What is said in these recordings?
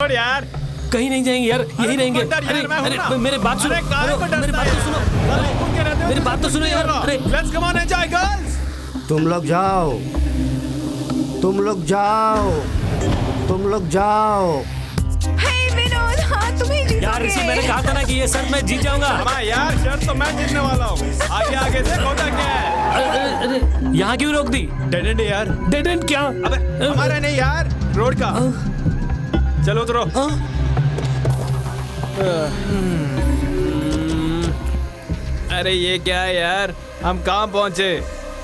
छोड़ यार। कहीं नहीं जाएंगे यार, यही रहेंगे। अरे मेरे बात सुनो, मेरी बात तो सुनो, मेरी बात तो सुनो यार। अरे let's come on enjoy girls. तुम लोग जाओ, तुम लोग जाओ, तुम लोग जाओ। हे विनोद, हाँ तुम्हें जीतोगे। यार ऋषि, मैंने कहा था ना कि ये शर्त मैं जीत जाऊंगा। हाँ यार, शर्त तो मैं जीतने वाला हूँ। आगे आगे से होता क्या है। अरे यहाँ क्यों रोक दी? डेड एंड यार। डेड एंड क्या? अबे हमारा नहीं यार, रोड का। चलो उतरो। अरे ये क्या है यार, हम कहाँ पहुँचे?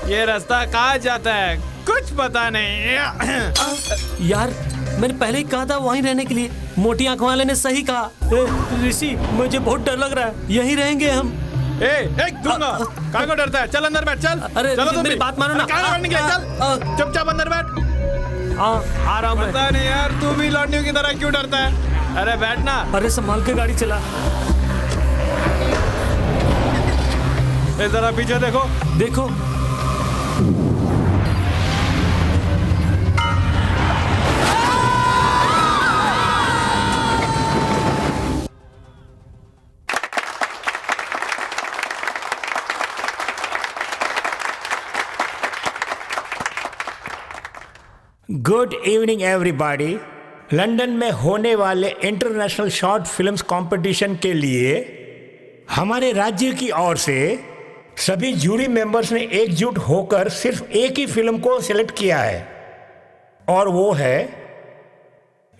ये रास्ता कहाँ जाता है कुछ पता नहीं। यार मैंने पहले ही कहा था वहीं रहने के लिए। मोटी आंख वाले ने सही कहा। ऋषि, मुझे बहुत डर लग रहा है, यहीं रहेंगे हम। एक दूंगा। कहाँ को डरता है? चल अंदर बैठ, चल। अरे चलो ऋषि, मेरी बात मानो ना। कहाँ बैठने के लिए? चल चुपचाप अंदर बैठ। आ रहा हूँ मैं। पता नहीं यार, तू भी लौंडियों की तरह क्यों डरता है? अरे बैठना। अरे संभाल के गाड़ी चला। जरा पीछे देखो। देखो गुड इवनिंग एवरीबॉडी। लंदन में होने वाले इंटरनेशनल शॉर्ट फिल्म्स कंपटीशन के लिए हमारे राज्य की ओर से सभी जूरी मेंबर्स ने एकजुट होकर सिर्फ एक ही फिल्म को सिलेक्ट किया है, और वो है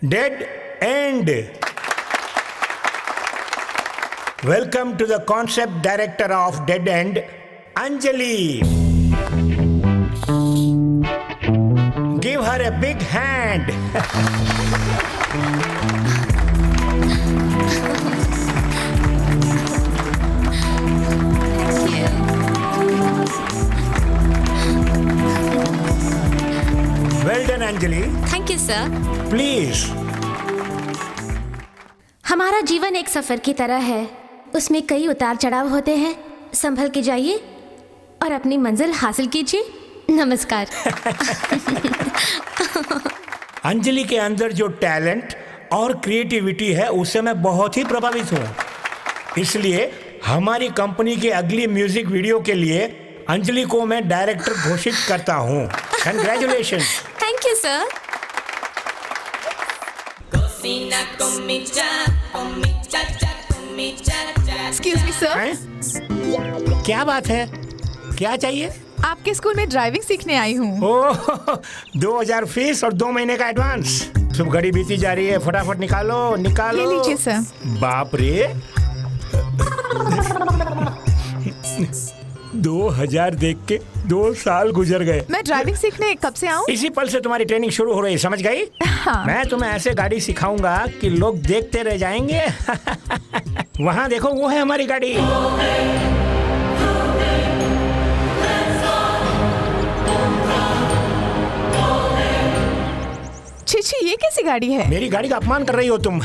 dead end. Welcome to the concept director of dead end, Anjali. Give her a big hand. Well done, Anjali. Thank you sir. Please. हमारा जीवन एक सफर की तरह है, उसमें कई उतार चढ़ाव होते हैं। संभल के जाइए और अपनी मंजिल हासिल कीजिए। नमस्कार। अंजलि के अंदर जो टैलेंट और क्रिएटिविटी है उससे मैं बहुत ही प्रभावित हूँ। इसलिए हमारी कंपनी के अगली म्यूजिक वीडियो के लिए अंजलि को मैं डायरेक्टर घोषित करता हूँ। Congratulation. Thank you sir. Excuse me sir, क्या बात है, क्या चाहिए? आपके स्कूल में ड्राइविंग सीखने आई हूँ। ओह, 2000 फीस और 2 महीने का एडवांस। सब घड़ी बीती जा रही है, फटाफट निकालो निकालो। ले लीजिए सर। बाप रे, 2000 देख के 2 साल गुजर गए। मैं ड्राइविंग सीखने कब से आऊँ? इसी पल से तुम्हारी ट्रेनिंग शुरू हो रही है, समझ गई? हाँ। मैं तुम्हें ऐसे गाड़ी सिखाऊंगा कि लोग देखते रह जाएंगे। वहाँ देखो, वो है हमारी गाड़ी। छी, ये कैसी गाड़ी है? मेरी गाड़ी का अपमान कर रही हो तुम।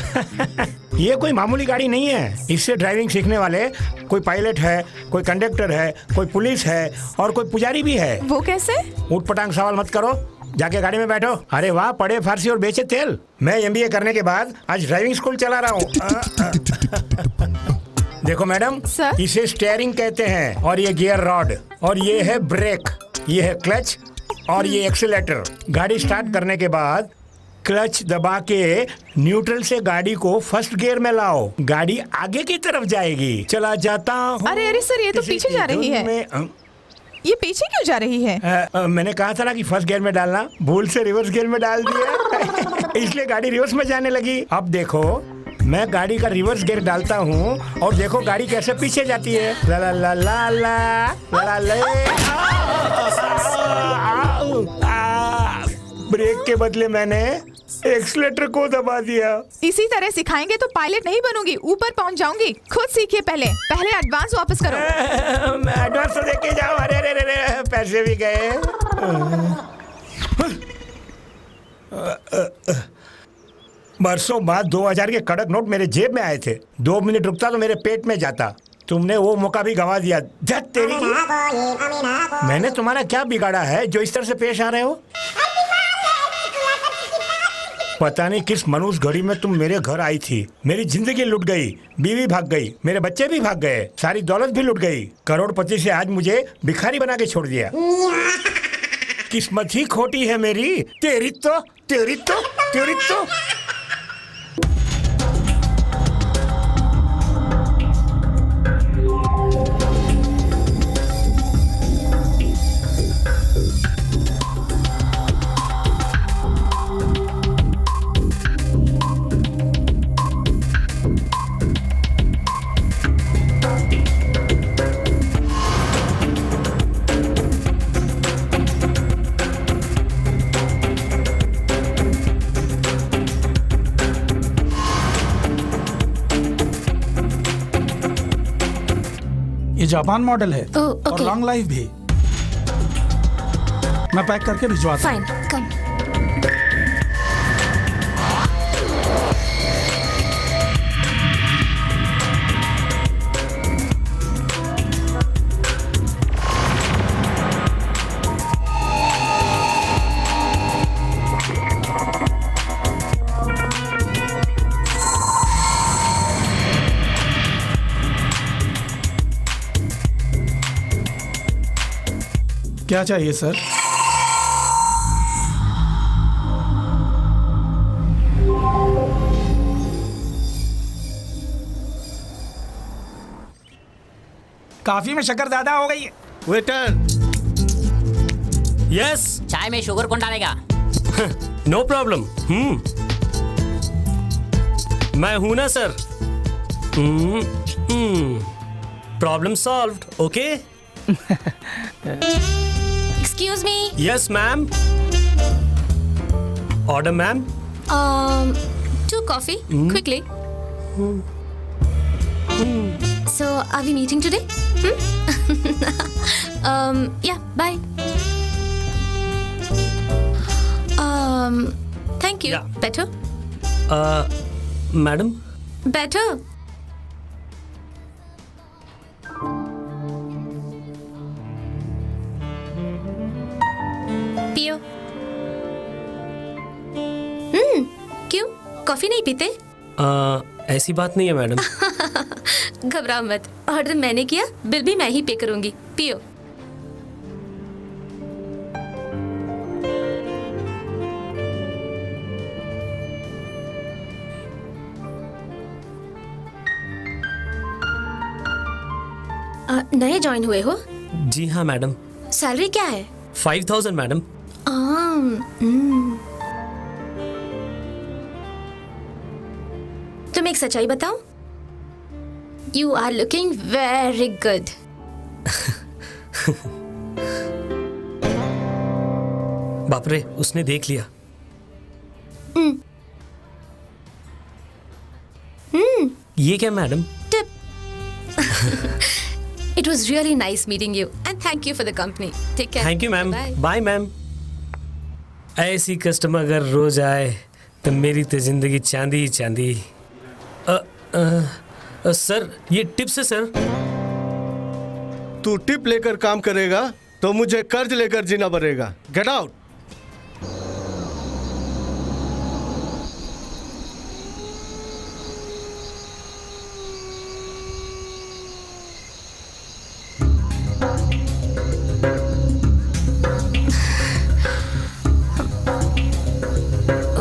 ये कोई मामूली गाड़ी नहीं है। इससे ड्राइविंग सीखने वाले कोई पायलट है, कोई कंडक्टर है, कोई पुलिस है और कोई पुजारी भी है। वो कैसे? ऊट पटांग सवाल मत करो, जाके गाड़ी में बैठो। अरे वाह, पढ़े फारसी और बेचे तेल। मैं MBA करने के बाद आज ड्राइविंग स्कूल चला रहा हूँ। देखो मैडम, सर? इसे स्टीयरिंग कहते हैं, और ये गियर रॉड, और ये है ब्रेक, ये है क्लच, और ये एक्सीलेटर। गाड़ी स्टार्ट करने के बाद क्लच दबा के न्यूट्रल से गाड़ी को फर्स्ट गियर में लाओ, गाड़ी आगे की तरफ जाएगी। चला जाता हूँ। अरे सर, ये तो पीछे जा रही है। ये पीछे क्यों जा रही है? मैंने कहा था ना कि फर्स्ट गियर में डालना, भूल से रिवर्स गियर में डाल दिया। इसलिए गाड़ी रिवर्स में जाने लगी। अब देखो, मैं गाड़ी का रिवर्स गियर डालता हूँ और देखो गाड़ी कैसे पीछे जाती है। ला ला ला ला ला ला ला। ब्रेक के बदले मैंने एक्सीलेटर को दबा दिया। इसी तरह सिखाएंगे तो पायलट नहीं बनूंगी, ऊपर पहुंच जाऊंगी। खुद सीखिए, पहले एडवांस वापस करो। मैं एडवांस तो देके जाओ। अरे रे रे रे, पैसे भी गए। बरसों बाद 2000 के कड़क नोट मेरे जेब में आए थे। 2 मिनट रुकता तो मेरे पेट में जाता। तुमने वो मौका भी गवा दिया। धत तेरी की। मैंने तुम्हारा क्या बिगाड़ा है जो इस तरह से पेश आ रहे हो? पता नहीं किस मनुष्य घड़ी में तुम मेरे घर आई थी। मेरी जिंदगी लुट गई, बीवी भाग गई, मेरे बच्चे भी भाग गए, सारी दौलत भी लुट गई। करोड़पति से आज मुझे भिखारी बना के छोड़ दिया। किस्मत ही खोटी है मेरी। तेरी तो तेरी तो तेरी तो ये जापान मॉडल है ओह, और ओके। लॉन्ग लाइफ भी। मैं पैक करके भिजवाता हूँ। फाइन, कम। क्या चाहिए सर? काफी में शक्कर ज्यादा हो गई है। वेटर, यस, चाय में शुगर कौन डालेगा? No problem. मैं हूं ना sir. Problem solved. Okay. Excuse me. Yes ma'am. Order ma'am. 2 coffee, quickly. So, are we meeting today? Yeah, bye. Thank you. Yeah. Better? Madam. Better? पियो। क्यों? कॉफी नहीं पीते? ऐसी बात नहीं है मैडम। घबराओ मत, ऑर्डर मैंने किया, बिल भी मैं ही पे करूंगी। पियो। नए ज्वाइन हुए हो? जी हाँ मैडम। सैलरी क्या है? 5000 मैडम। तुम एक सच्चाई बताओ, you are looking very good. बाप रे, उसने देख लिया। ये क्या madam? Tip. It was really nice meeting you and thank you for the company. Take care. Thank you ma'am. Bye. Bye ma'am. ऐसी कस्टमर अगर रोज आए तो मेरी तो जिंदगी चांदी ही चांदी। सर, ये टिप्स है सर। तू टिप लेकर काम करेगा तो मुझे कर्ज लेकर जीना पड़ेगा। Get out.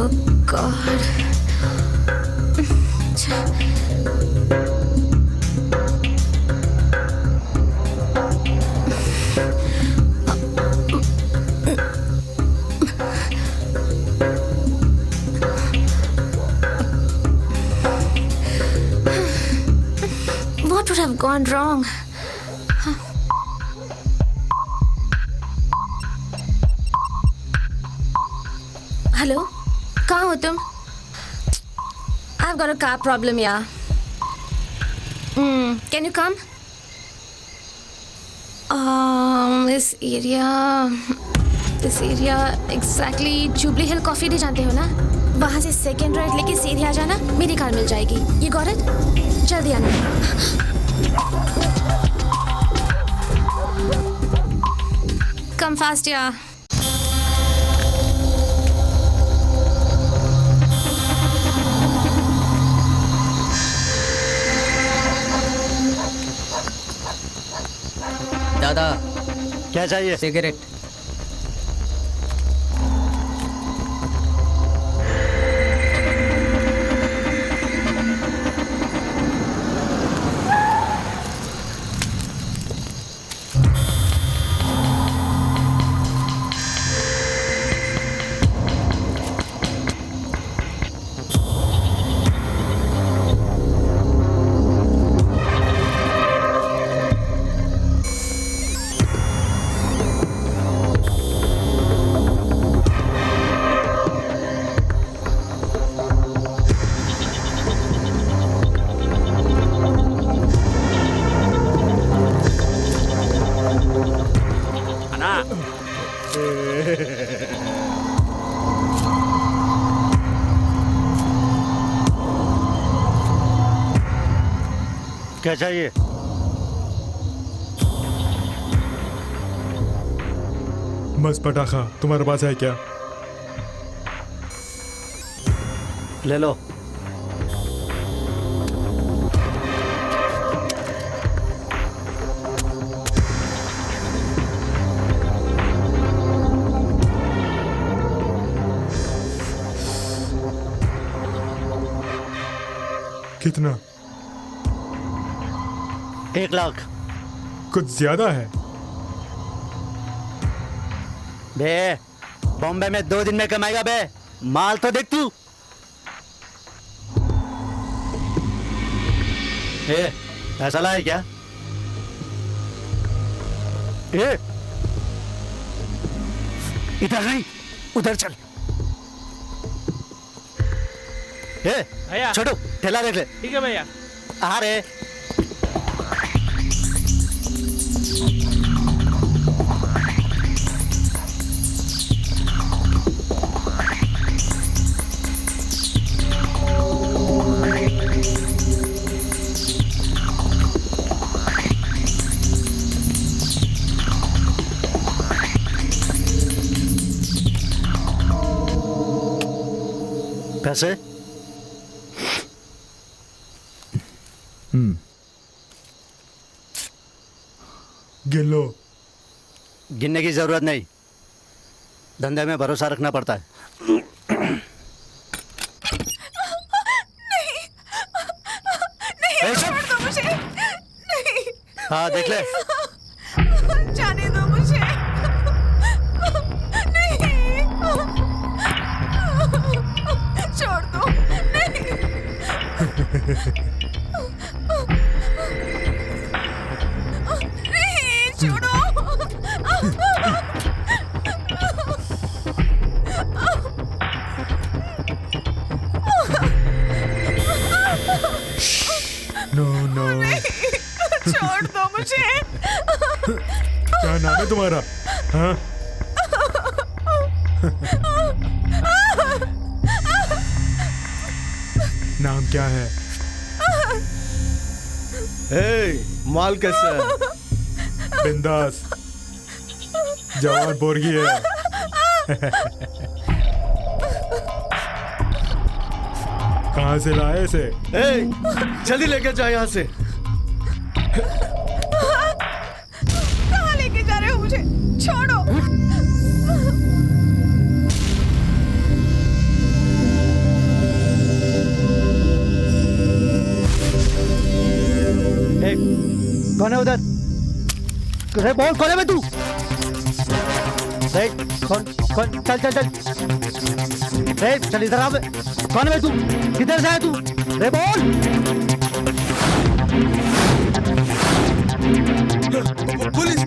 Oh God. What would have gone wrong? Hello, कहाँ हो तुम? I've got a car problem, yeah. Can you come? This area exactly Jubilee Hill Coffee Day जानते हो ना? वहाँ से सेकेंड राइट लेके सीधे आ जाना, मेरी कार मिल जाएगी। You got it? जल्दी आना। Come fast, yeah. दादा क्या चाहिए? सिगरेट। क्या चाहिए? बस पटाखा तुम्हारे पास है क्या? ले लो। कितना? 1 लाख। कुछ ज्यादा है। बे बॉम्बे में 2 दिन में कमाएगा बे। माल तो देख तू। ऐसा लाए क्या? इधर नहीं, उधर चल। भैया छोटू ठेला देख ले। ठीक है भैया। आ रे। पैसे? गिन लो। गिनने की जरूरत नहीं, धंधे में भरोसा रखना पड़ता है। नहीं, छोड़ दो मुझे। नहीं। हाँ देख ले। जाने दो मुझे। नहीं। छोड़ दो। नहीं। नहीं, छोड़ो। No no. छोड़ दो मुझे। क्या नाम है तुम्हारा? हाँ? नाम क्या है? माल कैसा है? बिंदास। जवान बोरगी है। कहाँ से लाए इसे? जल्दी लेके जाओ यहाँ से। कहाँ लेके जा रहे हो मुझे? छोड़ो। कौन है उधर? अरे बोल कौन है बे तू? कौन कौन? चल चल चल। चल इधर आ बे। कौन है बे तू? किधर से आया तू? अरे बोल। पुलिस!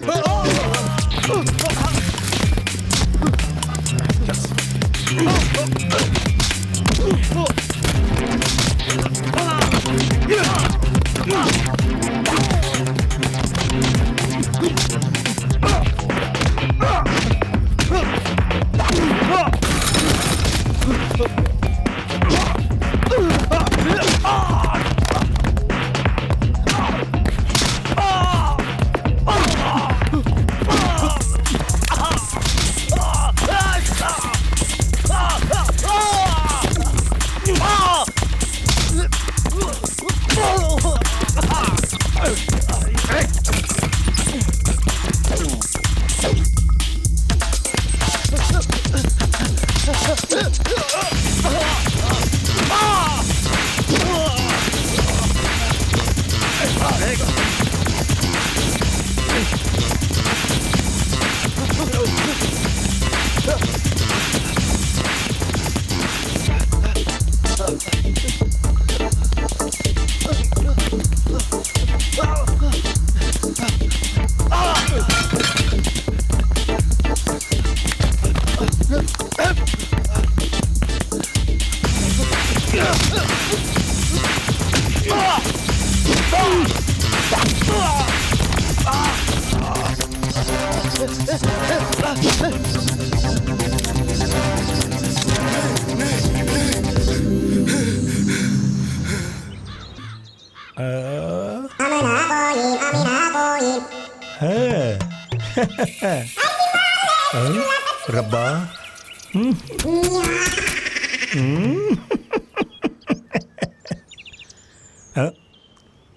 रब्बा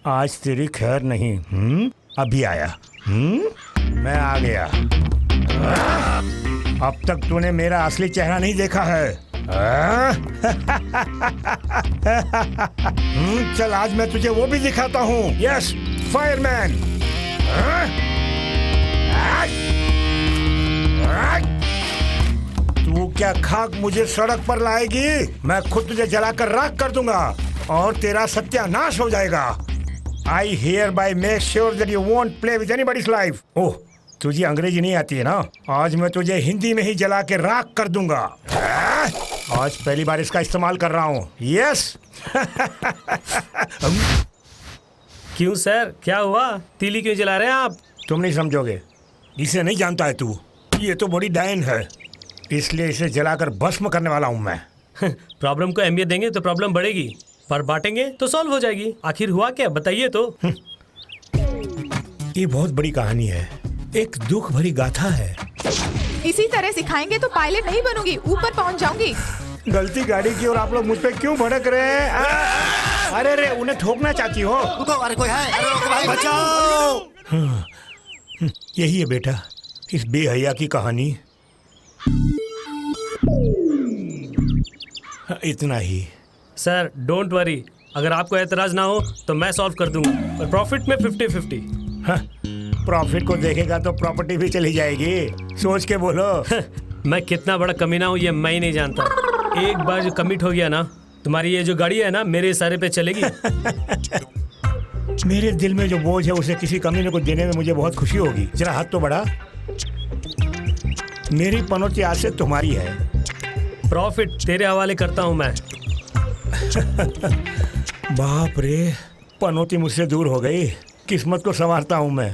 आज तेरी खैर नहीं। अभी आया। मैं आ गया। अब तक तूने मेरा असली चेहरा नहीं देखा है। चल आज मैं तुझे वो भी दिखाता हूँ। Yes, fireman. तू क्या खाक मुझे सड़क पर लाएगी? मैं खुद तुझे जलाकर राख कर दूंगा और तेरा सत्यानाश हो जाएगा। I hereby make sure that you won't play with anybody's life. ओह, तुझे अंग्रेजी नहीं आती है ना? आज मैं तुझे हिंदी में ही जला के राख कर दूंगा। आज पहली बार इसका इस्तेमाल कर रहा हूँ। यस। क्यों सर, क्या हुआ? तीली क्यों जला रहे हैं आप? तुम नहीं समझोगे। इसे नहीं जानता है तू। ये तो बड़ी डायन है, इसलिए इसे जलाकर भस्म करने वाला हूँ मैं। प्रॉब्लम को अहमियत देंगे तो प्रॉब्लम बढ़ेगी, पर बांटेंगे तो सॉल्व हो जाएगी। आखिर हुआ क्या, बताइए तो। ये बहुत बड़ी कहानी है, एक दुख भरी गाथा है। इसी तरह सिखाएंगे तो पायलट नहीं बनूंगी, ऊपर पहुंच जाऊंगी। गलती गाड़ी की और आप लोग मुझ पे क्यों भड़क रहे हैं? अरे रे, उन्हें ठोकना चाहती हो? अरे कोई है? अरे रोको भाई, बचाओ। यही है बेटा इस बेहया की कहानी। इतना ही। सर डोंट वरी, अगर आपको एतराज ना हो तो मैं सॉल्व कर दूंगा, पर प्रॉफिट में 50-50। प्रॉफिट को देखेगा तो प्रॉपर्टी भी चली जाएगी, सोच के बोलो। मैं कितना बड़ा कमीना हूँ ये मैं ही नहीं जानता। एक बार जो कमिट हो गया ना, तुम्हारी ये जो गाड़ी है ना मेरे इशारे पे चलेगी। मेरे दिल में जो बोझ है उसे किसी कमीने को देने में मुझे बहुत खुशी होगी। जरा हाथ तो बढ़ा। मेरी पनौती आज से तुम्हारी है। प्रॉफिट तेरे हवाले करता हूँ मैं। बाप रे, पनौती मुझसे दूर हो गई। किस्मत को संवारता हूँ मैं।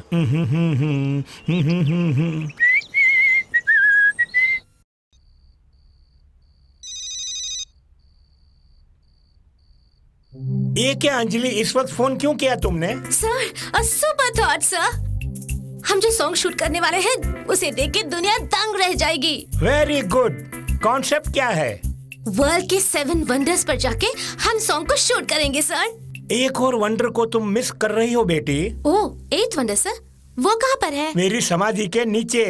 ये क्या अंजलि, इस वक्त फोन क्यों किया तुमने? Sir, a super thought sir. हम जो सॉन्ग शूट करने वाले हैं उसे देख के दुनिया दंग रह जाएगी। Very good. कॉन्सेप्ट क्या है? वर्ल्ड के 7 वंडर्स पर जाके हम सॉन्ग को शूट करेंगे सर। एक और वंडर को तुम मिस कर रही हो बेटी। ओह, 8th वंडर सर, वो कहाँ पर है? मेरी समाधि के नीचे।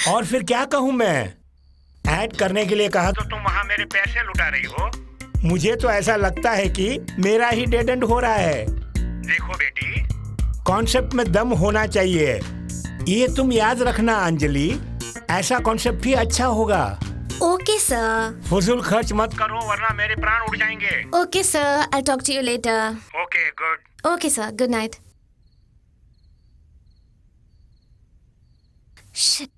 और फिर क्या कहूँ मैं? ऐड करने के लिए कहा तो तुम वहाँ मेरे पैसे लुटा रही हो। मुझे तो ऐसा लगता है कि मेरा ही डेड एंड हो रहा है। देखो बेटी, कॉन्सेप्ट में दम होना चाहिए, ये तुम याद रखना अंजलि। ऐसा कॉन्सेप्ट ही अच्छा होगा। Okay sir. फजूल खर्च मत करो वरना मेरे प्राण उड़ जाएंगे। Okay sir, I talk to you later. Okay good. Okay sir, good night. Shit.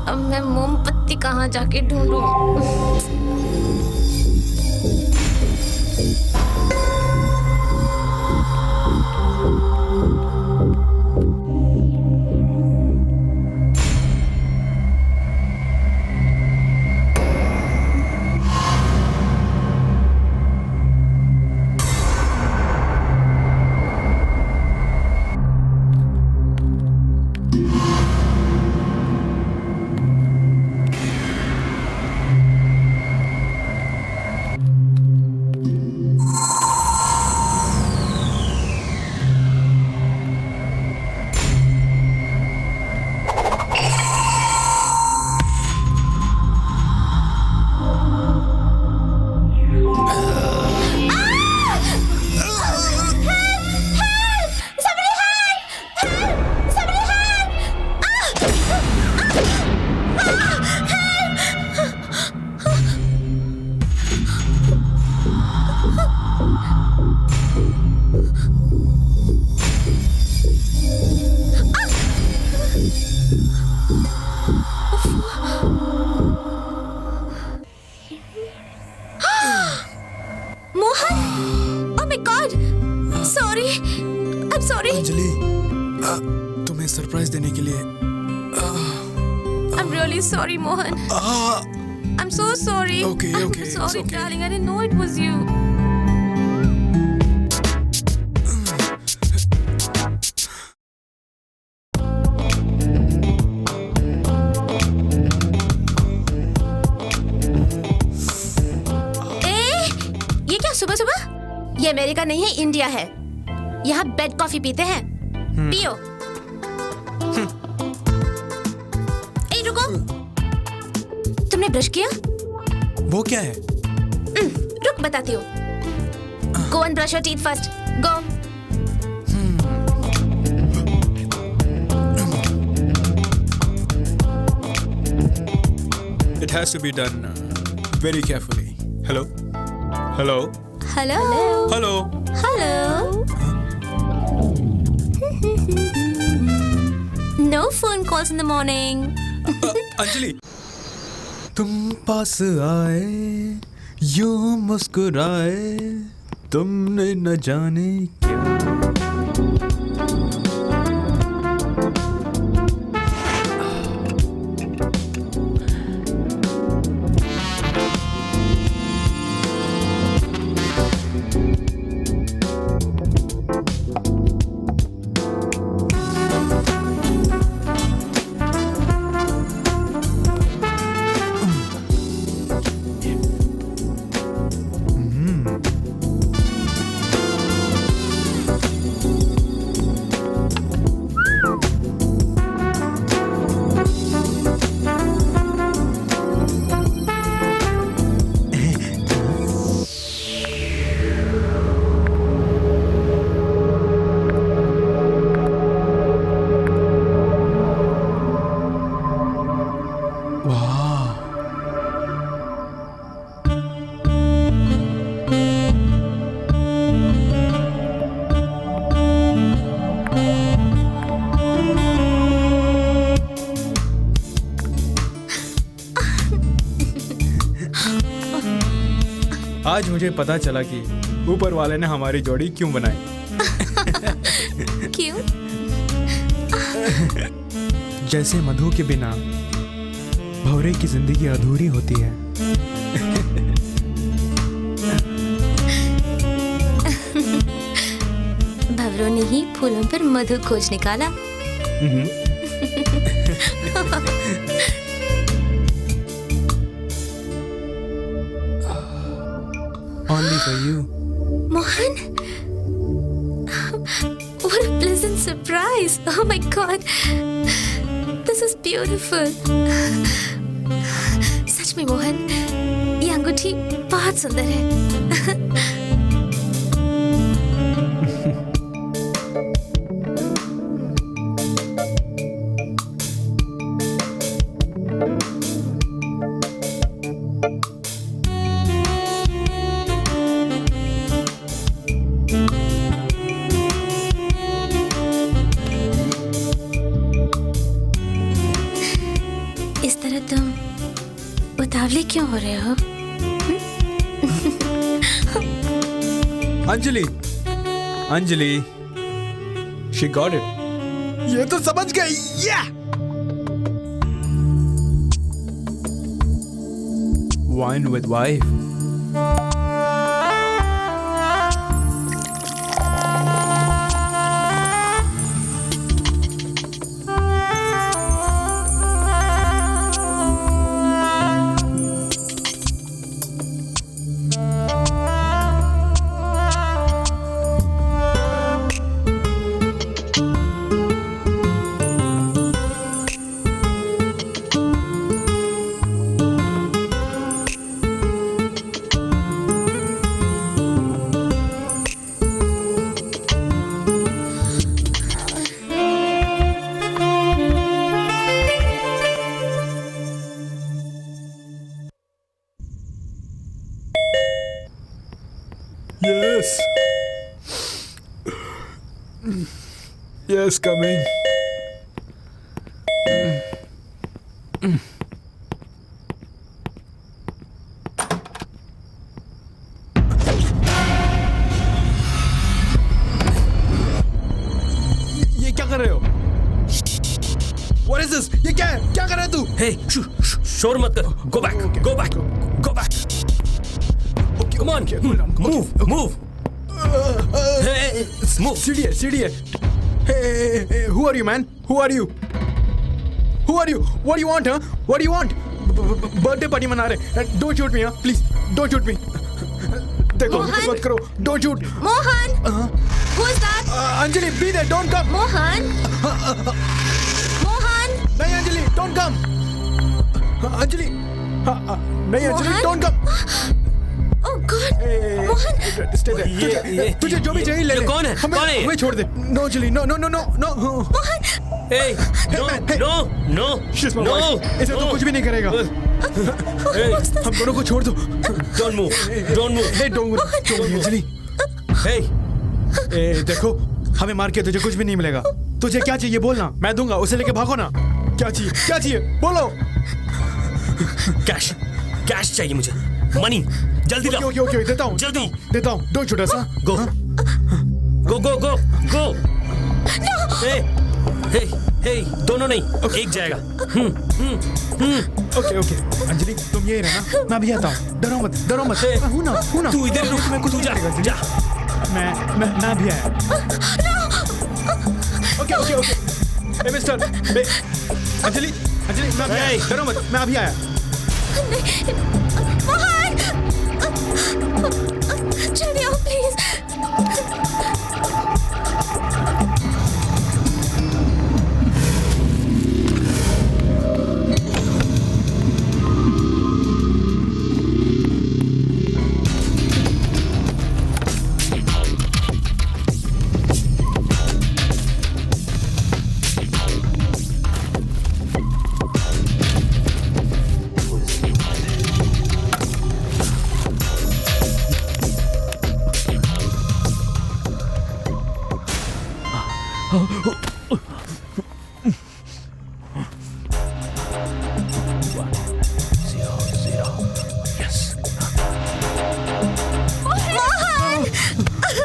अब मैं मोमबत्ती कहाँ जाके ढूंढूं? Mohan, oh my God, sorry, I'm sorry. Anjali, तुम्हें सरप्राइज देने के लिए I'm really sorry, Mohan. I'm so sorry. Okay, I'm okay, it's sorry, okay. darling. I didn't know it was you. ये क्या सुबह सुबह? ये अमेरिका नहीं है, इंडिया है। यहाँ बेड कॉफी पीते हैं। पियो। ए रुको, तुमने ब्रश किया? वो क्या है? रुक बताती हूँ। Go and brush your teeth first. Go. It has to be done very carefully. Hello? Hello? Hello. Hello? Hello. No phone calls in the morning. Anjali, तुम पास आए, यूं मुस्कुराए, तुमने न जाने क्या। आज मुझे पता चला कि ऊपर वाले ने हमारी जोड़ी क्यों बनाई। क्यों? जैसे मधु के बिना भंवरे की जिंदगी अधूरी होती है। भंवरों ने ही फूलों पर मधु खोज निकाला। Only for you. Mohan, what a pleasant surprise! Oh my God, this is beautiful. सच में मोहन, ये अंगूठी बहुत सुंदर है। इस तरह तुम उतावले क्यों हो रहे हो? Anjali, Anjali, she got it. ये तो समझ गई। Yeah! Wine with wife. Yes. Yes, coming. हे शोर मत कर. Go back. Go back. Go back. Come on. Move. Move. Hey, move. सीढ़ी है. Hey, who are you, man? Who are you? Who are you? What do you want, huh? What do you want? Birthday party मना रहे. Don't shoot me, huh? Please, don't shoot me. देखो, मोहन. मत करो. Don't shoot. Mohan! Who's that? Anjali, be there. Don't come. Mohan! Mohan! नहीं Anjali, don't come. Anjali, नहीं Anjali, Mohan? don't come. Oh God! Mohan! Stay there. तुझे जो भी चाहिए ले ये ले. कौन है? कौन है? हमें छोड़ दे. No Anjali, no. Hey, no. She's my wife. इसे तो कुछ भी नहीं करेगा. हम दोनों को छोड़ दो. Don't move. Hey, don't move, Anjali. Hey, देखो, हमें मार के तुझे कुछ भी नहीं मिलेगा. तुझे क्या चाहिए बोलना, मैं दूंगा. उसे लेके भागो ना. क्या चाहिए? बोलो. कैश चाहिए मुझे. Money. जल्दी लाओ. ओके, देता हूँ. जल्दी. देता हूँ. Don't shoot us, huh? Go. Hey, दोनों नहीं. एक जाएगा. ओके. अंजलि, तुम यही रहना. मैं भी आता हूँ. डरो मत. हूँ ना. तू इधर रुक. मैं कुछ तू जा. मैं भी आया. ओके. ए मिस्टर. अंजलि, मैं भी आया. डरो मत. मैं अभी आया. मोहन! जल्दी आओ प्लीज.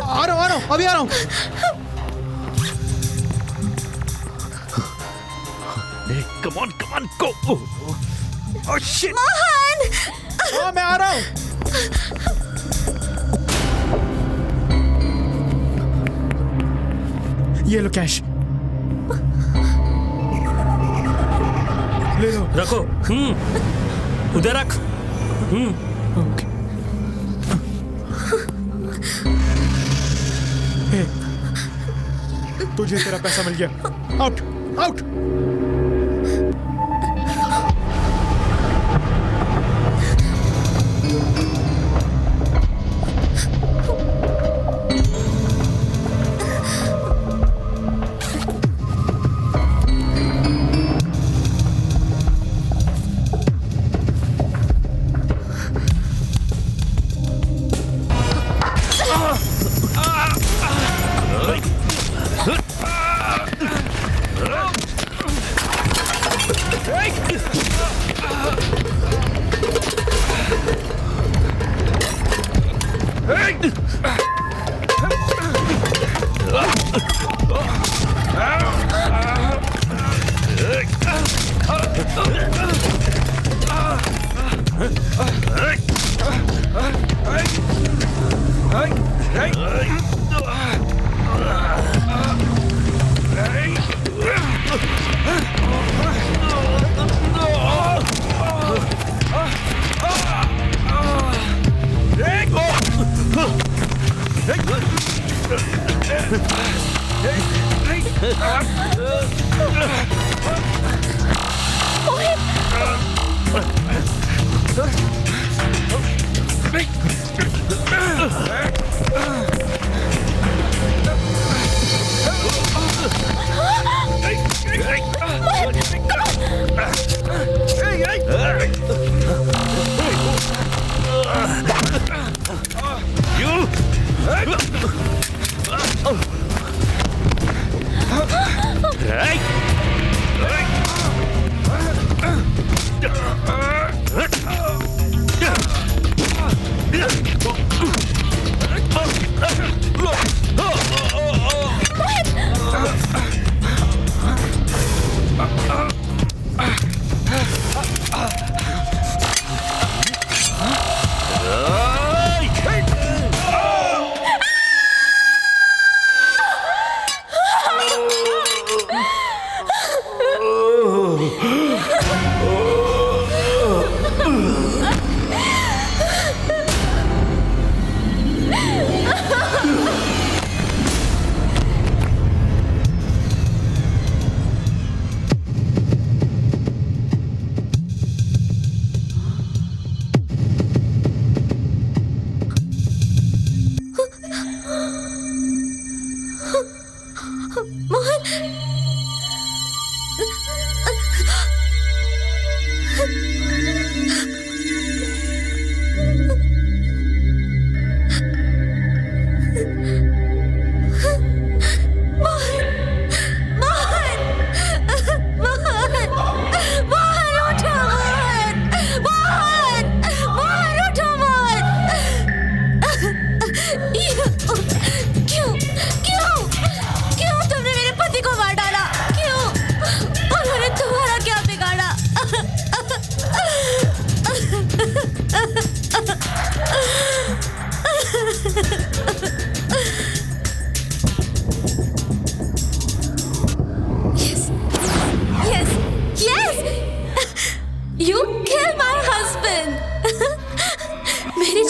आ रहा हूँ. अभी आ रहा हूँ. Come on, go. Oh shit. Mohan! हाँ, मैं आ रहा हूँ. ये लो कैश. ले लो. रखो. उधर रख. ओके. तुझे तेरा पैसा मिल गया. आउट.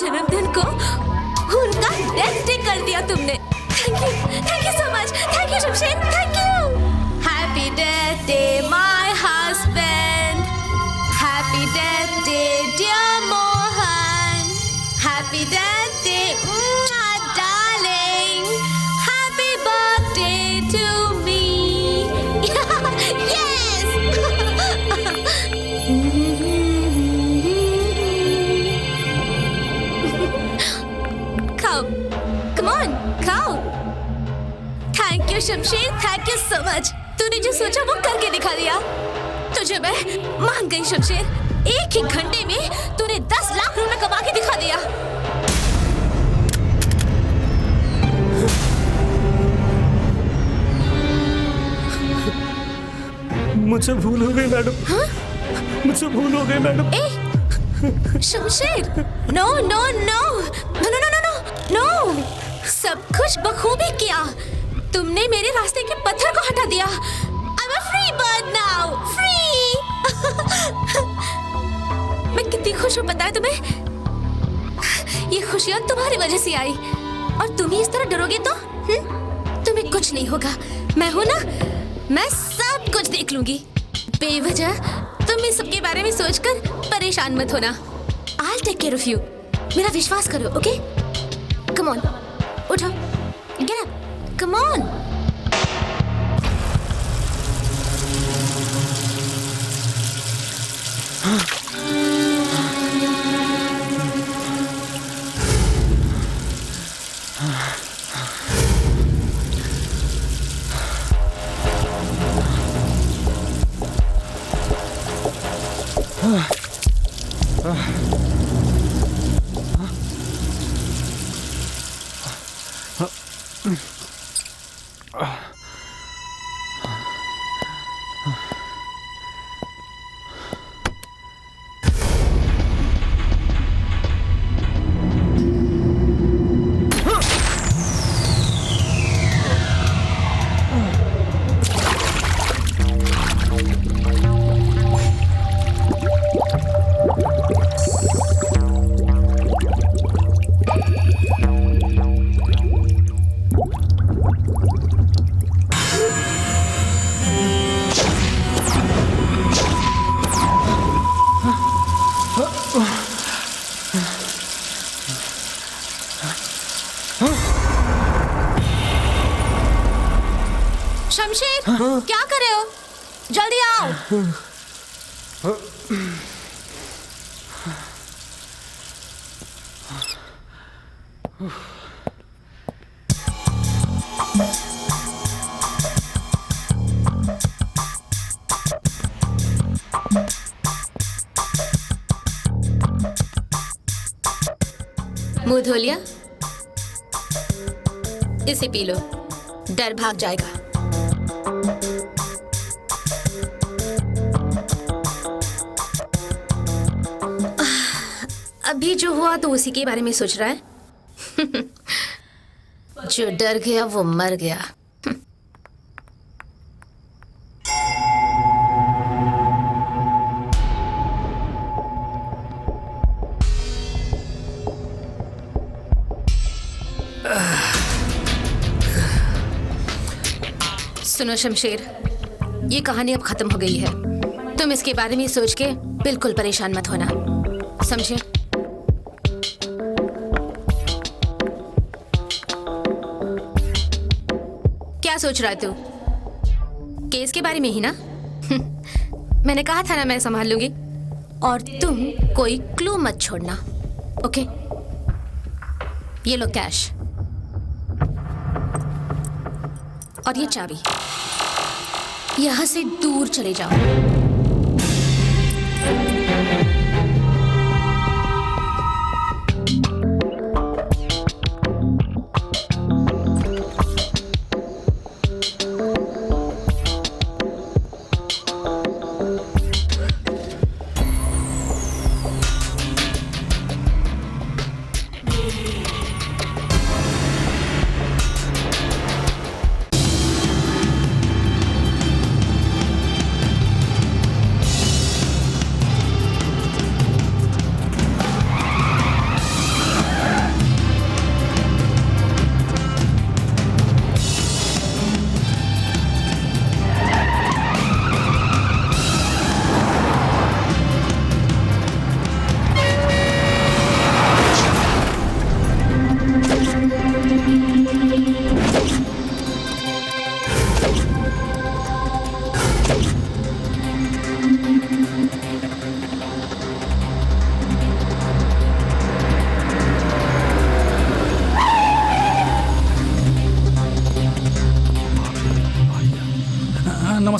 जन्मदिन को उनका डेथ डे कर दिया तुमने। Thank you so much. Thank you Shamsher, thank you. Happy death day my husband, happy death day dear Mohan, happy death day darling, happy birthday to me. Yes. खाओ, कम ऑन खाओ। Thank you Shamsher, thank you so much. तूने जो सोचा वो करके दिखा दिया। तुझे मैं मान गई शमशेर। एक ही घंटे में तूने 10 लाख रुपए कमा के दिखा दिया। मुझसे भूल हो गई मैडम। हाँ? मुझसे भूल हो गई madam. Shamsher, no no no no no no no no, सब कुछ बखूबी किया। तुमने मेरे रास्ते के पत्थर को हटा दिया। I'm a free bird now, free। मैं कितनी खुश हूँ पता है तुम्हें? ये खुशियाँ तुम्हारी वजह से आई, और तुम ही इस तरह डरोगे तो तुम्हें कुछ नहीं होगा। मैं हूँ ना, मैं सब कुछ देख लूंगी। बेवजह तुम इस सब के बारे में सोचकर परेशान मत होना। I'll take care of you। मेरा विश्वास करो, ओके? Come on, उठो, get up, come on। Shamsher, क्या कर रहे हो? जल्दी आओ। मुंह धो लिया? इसे पी लो, डर भाग जाएगा। अभी जो हुआ तो उसी के बारे में सोच रहा है। जो डर गया वो मर गया। सुनो शमशेर, ये कहानी अब खत्म हो गई है। तुम इसके बारे में सोच के बिल्कुल परेशान मत होना, समझे? क्या सोच रहा है तू? केस के बारे में ही ना? मैंने कहा था ना मैं संभाल लूंगी। और तुम कोई क्लू मत छोड़ना, ओके? ये लो कैश और ये चाबी। यहां से दूर चले जाओ।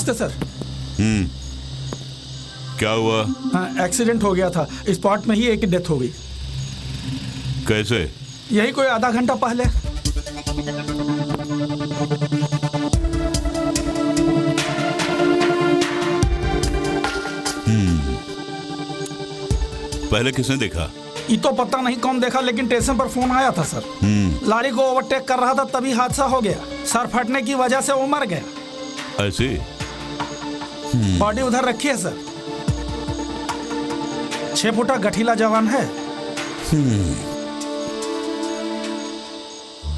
नमस्ते सर। क्या हुआ? हाँ, एक्सीडेंट हो गया था, स्पॉट में ही एक डेथ हो गई। कैसे? यही कोई आधा घंटा पहले। पहले किसने देखा? ये तो पता नहीं कौन देखा, लेकिन स्टेशन पर फोन आया था सर। लॉरी को ओवरटेक कर रहा था, तभी हादसा हो गया। सर फटने की वजह से वो मर गया। ऐसे? बॉडी उधर रखी है सर। 6 फुटा गठीला जवान है।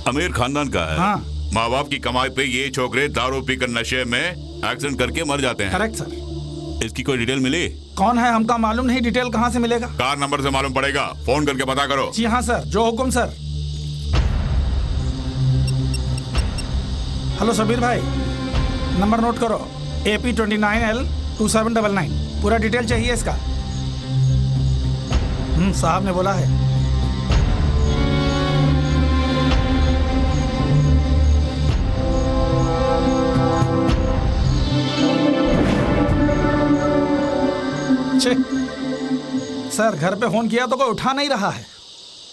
अमीर खानदान का है। हाँ। माँ बाप की कमाई पे ये छोकरे दारू पीकर नशे में एक्सीडेंट करके मर जाते हैं। Correct sir. इसकी कोई डिटेल मिली? कौन है हमका मालूम नहीं, डिटेल कहाँ से मिलेगा? कार नंबर से मालूम पड़ेगा, फोन करके पता करो। जी हाँ सर, जो हुकुम सर। हेलो सबीर भाई, नंबर नोट करो, AP29L 2799। पूरा डिटेल चाहिए इसका। साहब ने बोला है। सर घर पे फोन किया तो कोई उठा नहीं रहा है।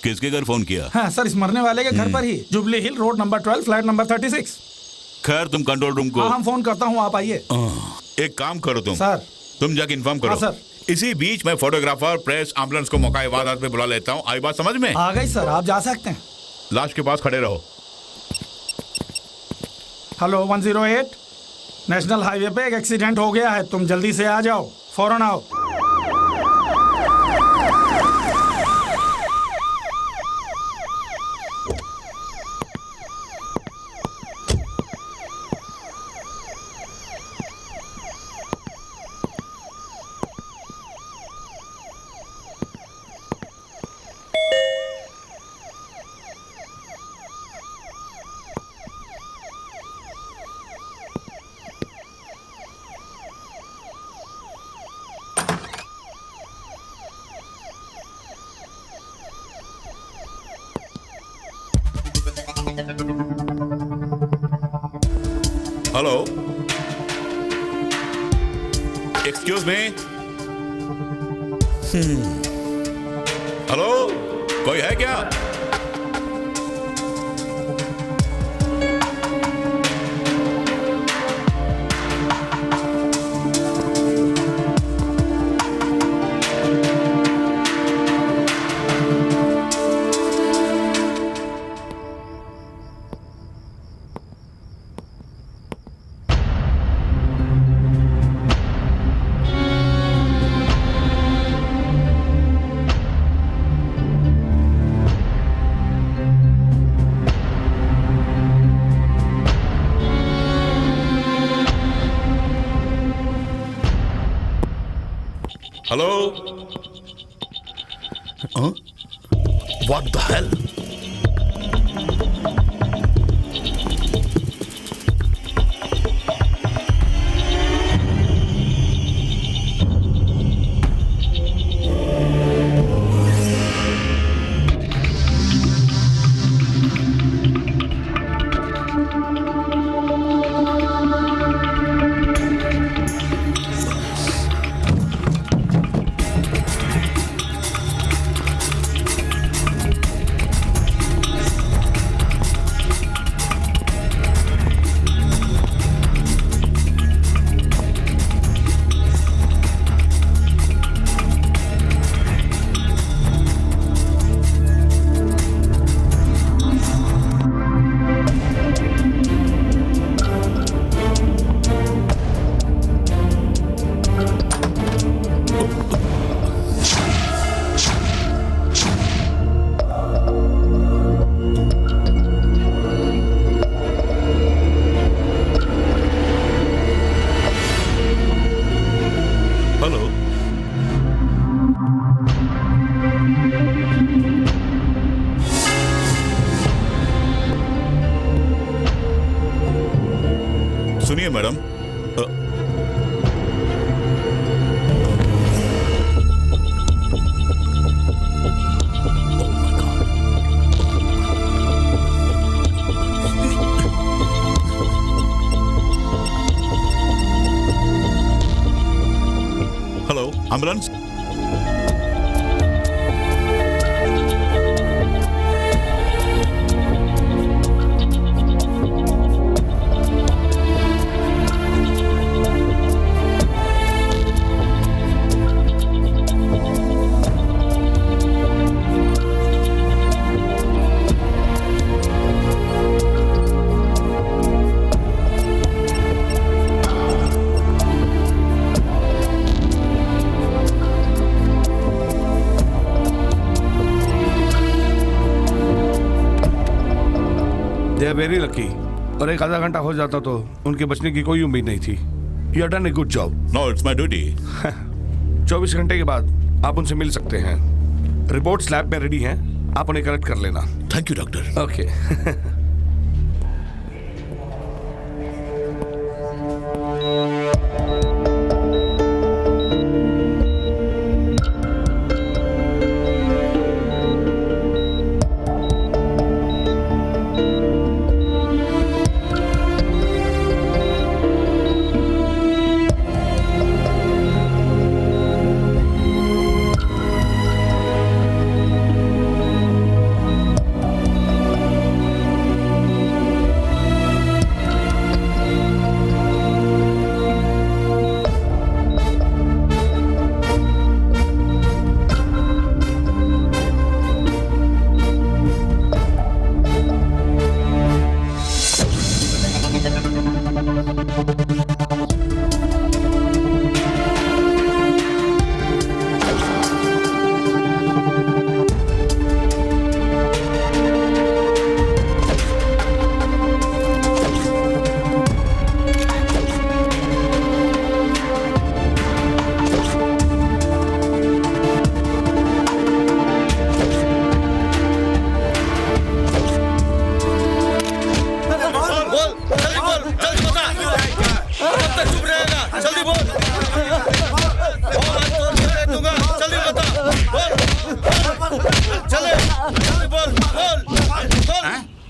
किसके घर फोन किया? हाँ सर, इस मरने वाले के घर पर ही, जुबली हिल रोड नंबर 12 फ्लैट नंबर 36। खैर तुम कंट्रोल रूम को। हाँ, हम फोन करता हूँ, आप आइए। एक काम करो सर। तुम जाके इन्फॉर्म करो। हाँ, सर। इसी बीच में फोटोग्राफर, प्रेस, एम्बुलेंस को मौका वारदात पे बुला लेता हूँ। आई बात समझ में? आ गई सर, आप जा सकते हैं। लाश के पास खड़े रहो। हेलो 108, नेशनल हाईवे पे एक एक्सीडेंट हो गया है, तुम जल्दी से आ जाओ, फौरन आओ। Hello, excuse me. हेलो, कोई है क्या? Hello, what the hell? सुनिए madam, ambulance. They are very lucky. और एक आधा घंटा हो जाता तो उनके बचने की कोई उम्मीद नहीं थी। You have done a good job. No, it's my duty. 24 घंटे के बाद आप उनसे मिल सकते हैं। रिपोर्ट्स लैब में रेडी हैं, आप उन्हें कलेक्ट कर लेना। Thank you doctor. ओके।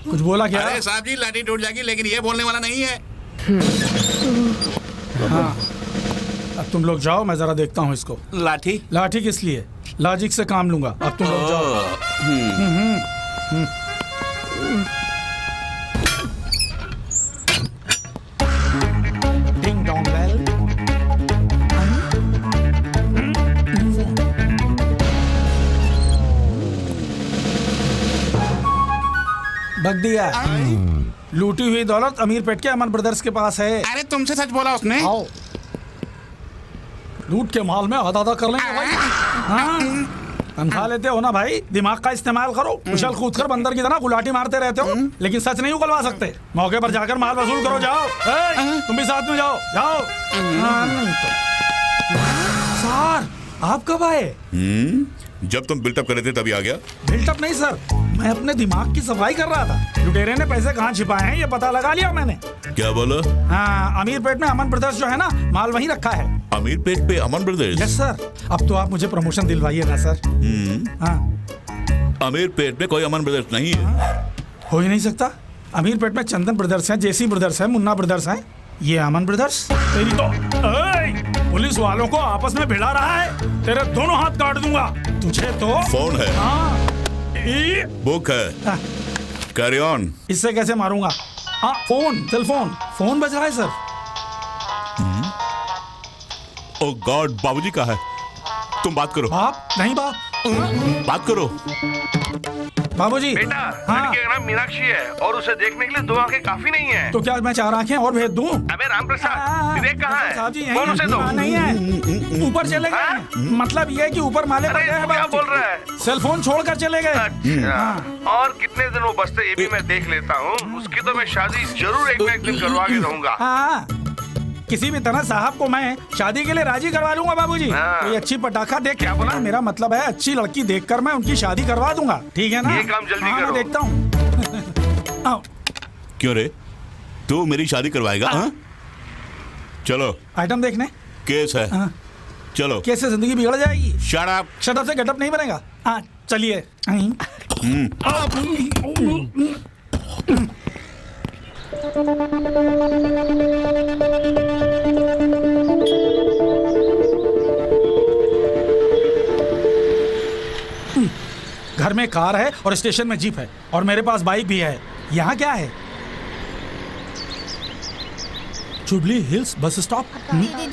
कुछ बोला क्या? अरे साहब जी, लाठी टूट जाएगी, लेकिन ये बोलने वाला नहीं है। हाँ, अब तुम लोग जाओ, मैं जरा देखता हूँ इसको। लाठी? लाठी किस लिए? लॉजिक से काम लूंगा। अब तुम लोग जाओ। Ding dong bell. बक दिया। लूटी हुई दौलत अमीर पेट के अमन ब्रदर्स के पास है। अरे तुमसे सच बोला उसने। आओ, लूट के माल में आधा आधा कर लेंगे भाई। हाँ, तनख्वाह लेते हो ना भाई, दिमाग का इस्तेमाल करो। उछल कूद कर बंदर की तरह गुलाटी मारते रहते हो, लेकिन सच नहीं उगलवा सकते। मौके पर जाकर माल वसूल करो। जाओ, तुम भी साथ में जाओ। जाओ। नहीं तो सर, आप कब आए? जब तुम बिल्टअप कर रहे थे तभी आ गया। बिल्टअप नहीं सर, मैं अपने दिमाग की सफाई कर रहा था। लुटेरे ने पैसे कहाँ छिपाए हैं ये पता लगा लिया मैंने। क्या बोला? हाँ, अमीर पेट में अमन ब्रदर्स जो है ना, माल वहीं रखा है। अमीर पेट पे अमन ब्रदर्स? Yes sir. अब तो आप मुझे प्रमोशन दिलवाइए ना सर। हाँ। अमीर पेट में कोई अमन ब्रदर्स नहीं है। हो ही नहीं सकता। अमीर पेट में चंदन ब्रदर्स हैं, जेसी ब्रदर्स हैं, मुन्ना ब्रदर्स हैं। ये अमन ब्रदर्स? तेरी तो पुलिस वालों को आपस में भिड़ा रहा है। तेरे दोनों हाथ काट दूंगा। तुझे तो फोन है। हाँ, बुक है। Carry on. इससे कैसे मारूंगा? हाँ, फोन, टेलीफोन, फोन बज रहा है सर। ओ गॉड, बाबूजी कहाँ है? तुम बात करो। बाप नहीं, बाप बात करो। बाबूजी। बेटा, लड़की का नाम मीनाक्षी है और उसे देखने के लिए 2 आंखें काफी नहीं है। तो क्या मैं 4 आंखें और भेज दूं? अबे रामप्रसाद, विवेक कहाँ है? साहब जी फोन उसे दो। नहीं है, ऊपर चले गए। मतलब ये है कि ऊपर माले पर गए हैं। क्या बोल रहा है? सेल फोन छोड़कर चले गए। अच्छा, और कितने दिन वो बचते ये भी मैं देख लेता हूँ। उसकी तो मैं शादी जरूर एक न एक दिन करवा के रहूंगा। हाँ, किसी भी तरह साहब को मैं शादी के लिए राजी करवा लूंगा बाबूजी। कोई अच्छी पटाखा देख। क्या बोला? मेरा मतलब है अच्छी लड़की देखकर मैं उनकी शादी करवा दूंगा। ठीक है ना? ये काम जल्दी करो। मैं देखता हूँ। क्यों रे, तू मेरी शादी करवाएगा? हाँ? चलो आइटम देखने। केस है। चलो। केस से जिंदगी बिगड़ जाएगी। Shut up. शट अप से गेटअप नहीं बनेगा। हाँ, चलिए। घर में कार है और स्टेशन में जीप है और मेरे पास बाइक भी है। यहाँ क्या है? Jubilee hills bus stop.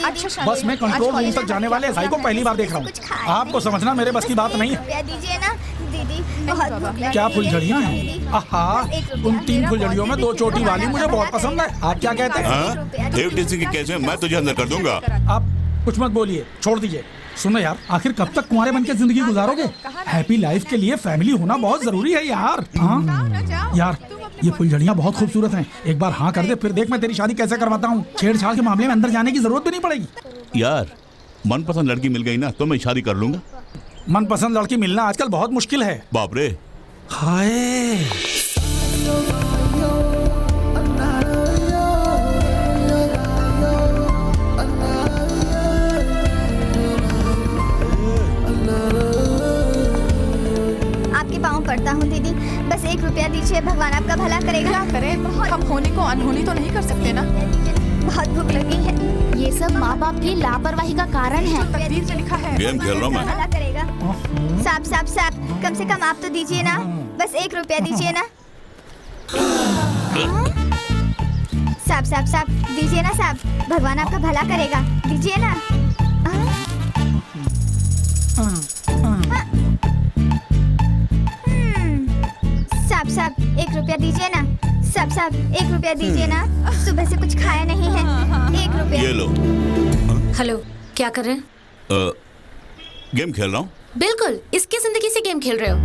अच्छा बस मैं कंट्रोल रूम तक जाने वाले एसआई को पहली बार देख रहा हूँ। आपको समझना मेरे बस की बात नहीं है। दीजिए ना दीदी, बहुत भूख लगी। क्या फुलझड़ियाँ हैं? आहा, उन 3 फुलझड़ियों में 2 चोटी वाली मुझे बहुत पसंद है। आप क्या कहते हैं? एफटीसी के केस में मैं तुझे अंदर कर दूंगा। आप कुछ मत बोलिए, छोड़ दीजिए। सुनो यार, आखिर कब तक कुंवारे बनके जिंदगी गुजारोगे? हैप्पी लाइफ के लिए फैमिली होना बहुत जरूरी है यार। हाँ यार, ये फुलझड़ियाँ बहुत खूबसूरत हैं। एक बार हाँ कर दे, फिर देख मैं तेरी शादी कैसे करवाता हूँ। छेड़छाड़ के मामले में अंदर जाने की जरूरत भी नहीं पड़ेगी। यार मनपसंद लड़की मिल गई ना तो मैं शादी कर लूंगा। मनपसंद लड़की मिलना आजकल बहुत मुश्किल है। बाप रे। हाय, आपके पाँव पड़ता हूँ दीदी, बस 1 रुपया दीजिए, भगवान आपका भला करेगा। क्या करें, हम होने को अनहोनी तो नहीं कर सकते ना। बहुत भूख लगी है। ये सब माँ बाप की लापरवाही का कारण है। तकदीर में लिखा है। गेम खेल रहा हूँ मैं। भला करेगा। साहब साहब साहब, कम से कम आप तो दीजिए ना, बस 1 रुपया दीजिए ना। साहब साहब साहब दीजिए ना साहब, भगवान आपका भला करेगा, दीजिए ना। साहब साहब 1 रुपया दीजिए ना। साहब साहब 1 रुपया दीजिए ना, सुबह से कुछ खाया नहीं है। 1 रुपया। ये लो। हेलो, क्या कर रहे हैं? गेम खेल रहा हूँ। बिल्कुल, इसकी जिंदगी से गेम खेल रहे हो।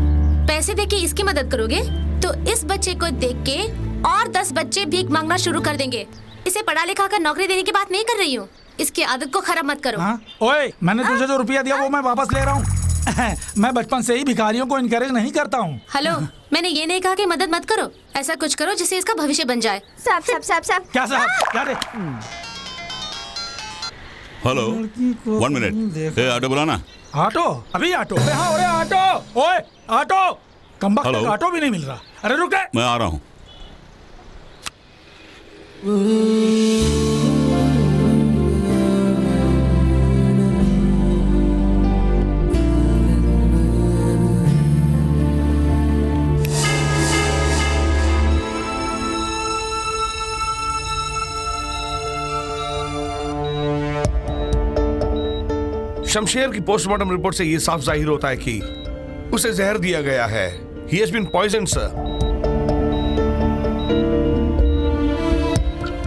पैसे देके इसकी मदद करोगे तो इस बच्चे को देख के और 10 बच्चे भीख मांगना शुरू कर देंगे। इसे पढ़ा लिखा कर नौकरी देने की बात नहीं कर रही हूँ। इसकी आदत को खराब मत करो। ओए, मैंने तुझे जो रुपया दिया वो मैं वापस ले रहा हूँ। मैं बचपन से ही भिखारियों को इनकरेज नहीं करता हूँ। हेलो, मैंने ये नहीं कहा कि मदद मत करो। ऐसा कुछ करो जिससे इसका भविष्य बन जाए। साहब साहब साहब साहब। क्या साहब? क्या रे? Hello, 1 minute. ऑटो बुलाना। ऑटो? अभी ऑटो? हाँ, अरे ऑटो, ओए ऑटो, कमबख्त तक ऑटो भी नहीं मिल रहा। अरे रुक रे। मैं आ रहा हूँ। शमशेर की पोस्टमार्टम रिपोर्ट से ये साफ जाहिर होता है कि उसे जहर दिया गया है। He has been poisoned, sir.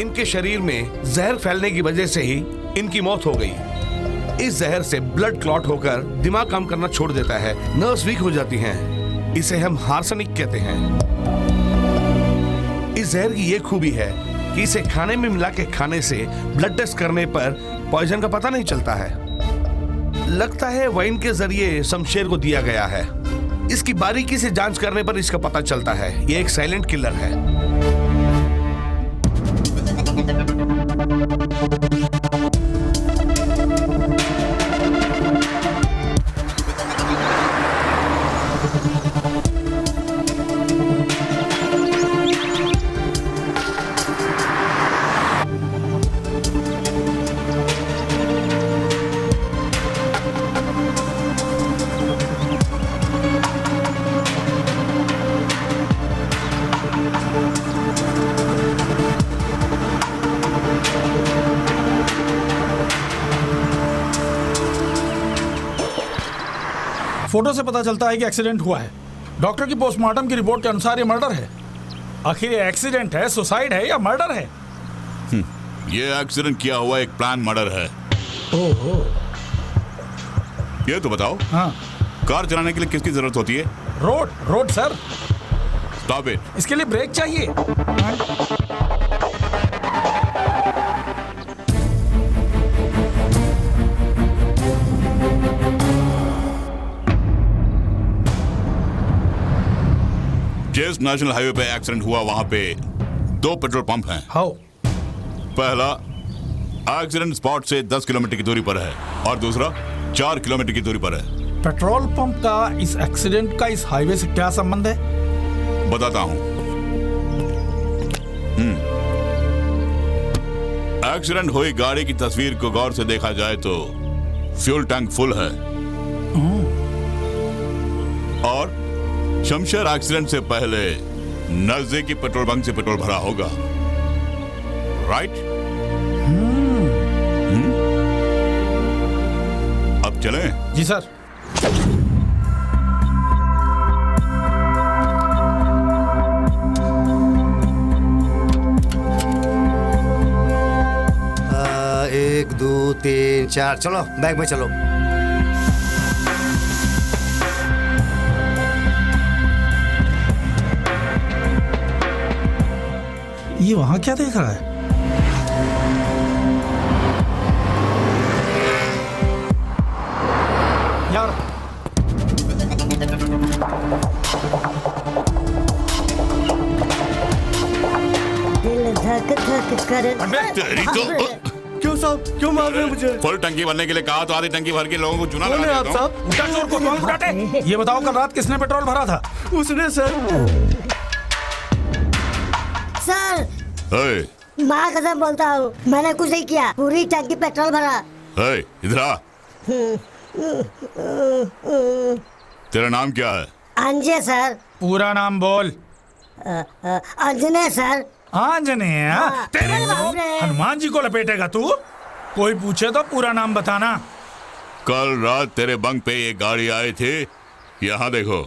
इनके शरीर में जहर फैलने की वजह से ही इनकी मौत हो गई। इस जहर से ब्लड क्लॉट होकर दिमाग काम करना छोड़ देता है, नर्व्स वीक हो जाती हैं। इसे हम हार्सनिक कहते हैं। इस जहर की ये खूबी है कि इसे खाने में मिला के खाने से ब्लड टेस्ट करने पर पॉइजन का पता नहीं चलता है। लगता है वाइन के जरिए शमशेर को दिया गया है। इसकी बारीकी से जांच करने पर इसका पता चलता है ये एक साइलेंट किलर है। फोटो से पता चलता है कि एक्सीडेंट हुआ है। डॉक्टर की पोस्टमार्टम की रिपोर्ट के अनुसार ये मर्डर है। आखिर ये एक्सीडेंट है, सुसाइड है या मर्डर है? ये एक्सीडेंट किया हुआ एक प्लान मर्डर है। ओहो। ये तो बताओ, हाँ, कार चलाने के लिए किसकी जरूरत होती है? Road sir. Stop it. इसके लिए ब्रेक चाहिए। जिस नेशनल हाईवे पे एक्सीडेंट हुआ वहां पे 2 पेट्रोल पंप हैं। हाउ? पहला एक्सीडेंट स्पॉट से 10 किलोमीटर की दूरी पर है और दूसरा 4 किलोमीटर की दूरी पर है। पेट्रोल पंप का इस एक्सीडेंट का इस हाईवे से क्या संबंध है? बताता हूं। एक्सीडेंट हुई गाड़ी की तस्वीर को गौर से देखा जाए तो फ्यूल टैंक फुल है और शमशेर एक्सीडेंट से पहले नजदीकी पेट्रोल बंक से पेट्रोल भरा होगा, राइट? अब चलें? जी सर। एक दो तीन चार, चलो बैग में चलो। ये वहां क्या देख रहा है? यार दिल धक धक कर। तेरी तो क्यों साहब, क्यों मार रहे हैं मुझे? फुल टंकी भरने के लिए कहा तो आधी टंकी भर के लोगों को चुना लगा आप देता हूं। साहब? उल्टा चोर को कौन उठाते? ये बताओ कल रात किसने पेट्रोल भरा था? उसने सर। सर हे, माँ कसम बोलता हूँ, मैंने कुछ नहीं किया, पूरी टंकी पेट्रोल भरा। हे, इधर आ। तेरा नाम क्या है? अंजय सर। पूरा नाम बोल। अंजने सर। आंजनेय? हाँ। तेरे अरे तो बाप रे। हनुमान जी को लपेटेगा तू? कोई पूछे तो पूरा नाम बताना। कल रात तेरे बंक पे ये गाड़ी आई थी, यहाँ देखो।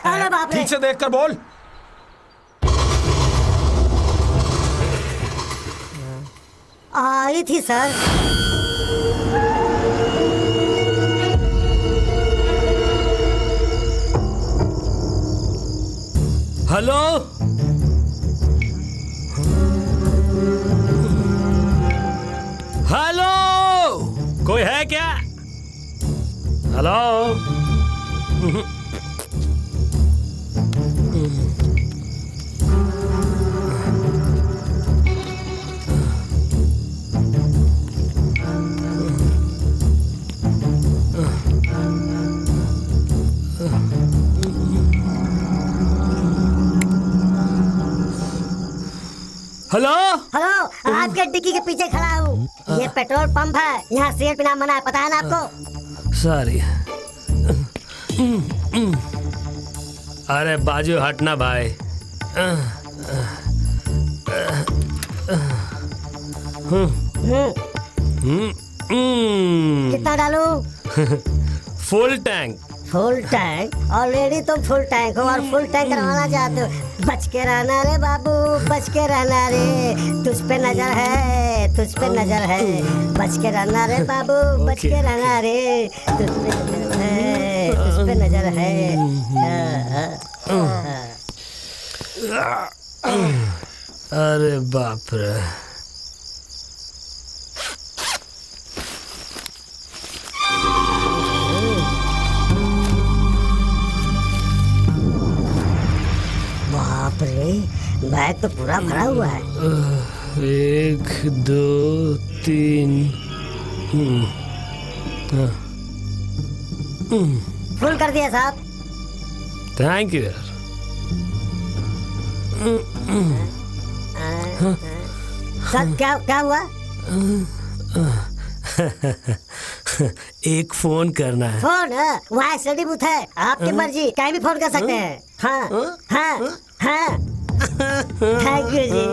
अरे बाप रे। ठीक से देख कर बोल। आई थी सर। हेलो, हेलो, कोई है क्या? हेलो। हेलो, हेलो, आपके डिक्की के पीछे खड़ा हूँ। ये पेट्रोल पंप है, यहाँ सिगरेट पीना मना है, पता है ना आपको? सॉरी। अरे बाजू हटना भाई। कितना डालूं? Full tank. Full tank? Already तुम फुल टैंक हो और फुल टैंक करवाना चाहते हो। बच के रहना रे बाबू, बच के रहना रे, तुझ पे नजर है, तुझ पे नजर है। बच के रहना रे बाबू, बच के रहना रे, तुझ पे नजर है, तुझ पे नजर है। अरे बाप रे। बाप रे, बैग तो पूरा भरा हुआ है। 1 2 3। फुल कर दिया साहब। थैंक यू यार। सर क्या क्या हुआ? एक फोन करना है। फोन? वहाँ स्टडी बूथ है, आपकी मर्जी, कहीं भी फोन कर सकते हैं। हाँ हाँ हाँ। थैंक यू जी।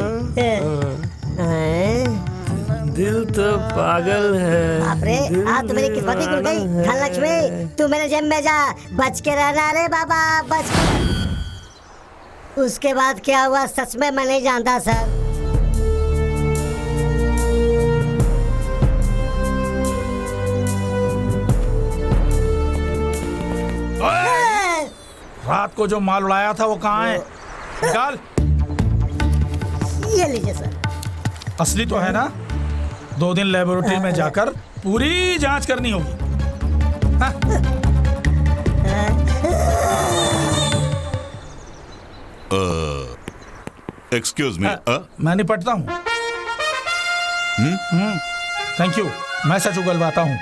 दिल तो पागल है। बाप रे, आज तो मेरी किस्मत ही खुल गई। धनलक्ष्मी, तू मेरे जेब में जा, बच के रहना रे बाबा, बच। उसके बाद क्या हुआ सच में मैं नहीं जानता सर। रात को जो माल उड़ाया था वो कहाँ है? निकाल। ये लीजिए सर। असली तो है ना? 2 दिन लेबोरेटरी में जाकर पूरी जांच करनी होगी। Excuse me. मैं निपटता हूँ। Thank you. मैं सच उगलवाता हूँ।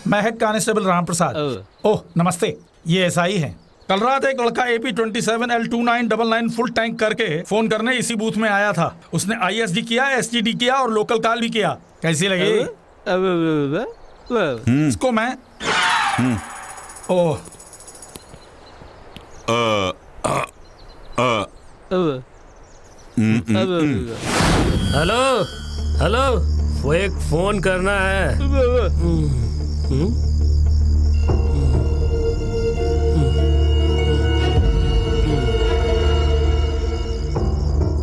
मैं हेड कांस्टेबल राम प्रसाद। ओह नमस्ते, ये एसआई हैं। कल रात एक लड़का AP27L2999 फुल टैंक करके फोन करने इसी बूथ में आया था। उसने ISD किया, STD किया और लोकल कॉल भी किया। कैसी लगी? इसको मैं ओह हेलो हेलो, वो एक फोन करना है।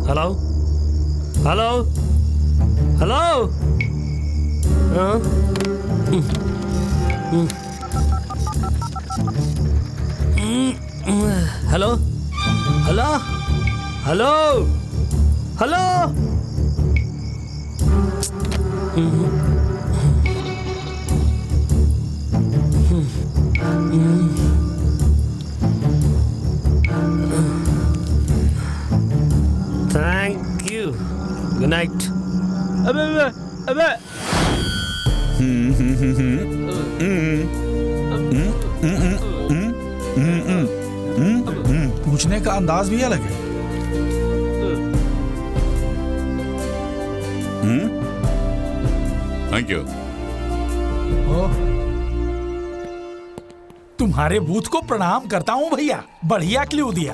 Hello hello hello, hello hello hello hello. Thank you, good night. अबे पूछने का अंदाज भी अलग है। Thank you. तुम्हारे बूथ को प्रणाम करता हूँ भैया, बढ़िया क्लू दिया।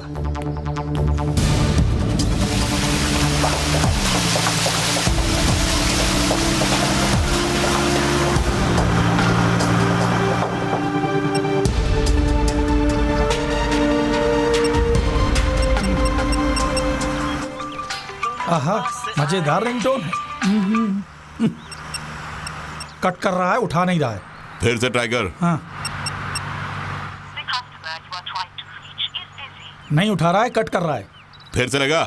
आहा, मजेदार रिंगटोन है। कट कर रहा है, उठा नहीं रहा है। फिर से टाइगर। हाँ, नहीं उठा रहा है, कट कर रहा है। फिर से लगा।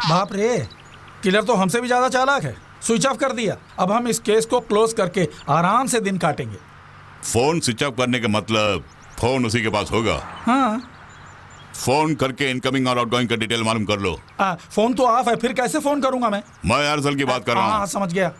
बाप रे, किलर तो हमसे भी ज्यादा चालाक है। स्विच ऑफ कर दिया। अब हम इस केस को क्लोज करके आराम से दिन काटेंगे। फोन स्विच ऑफ करने का मतलब फोन उसी के पास होगा। हाँ, फोन करके इनकमिंग और आउटगोइंग का डिटेल मालूम कर लो। फोन तो ऑफ है, फिर कैसे फोन करूंगा मैं? एयरसेल की बात कर रहा हूँ। हाँ, समझ गया।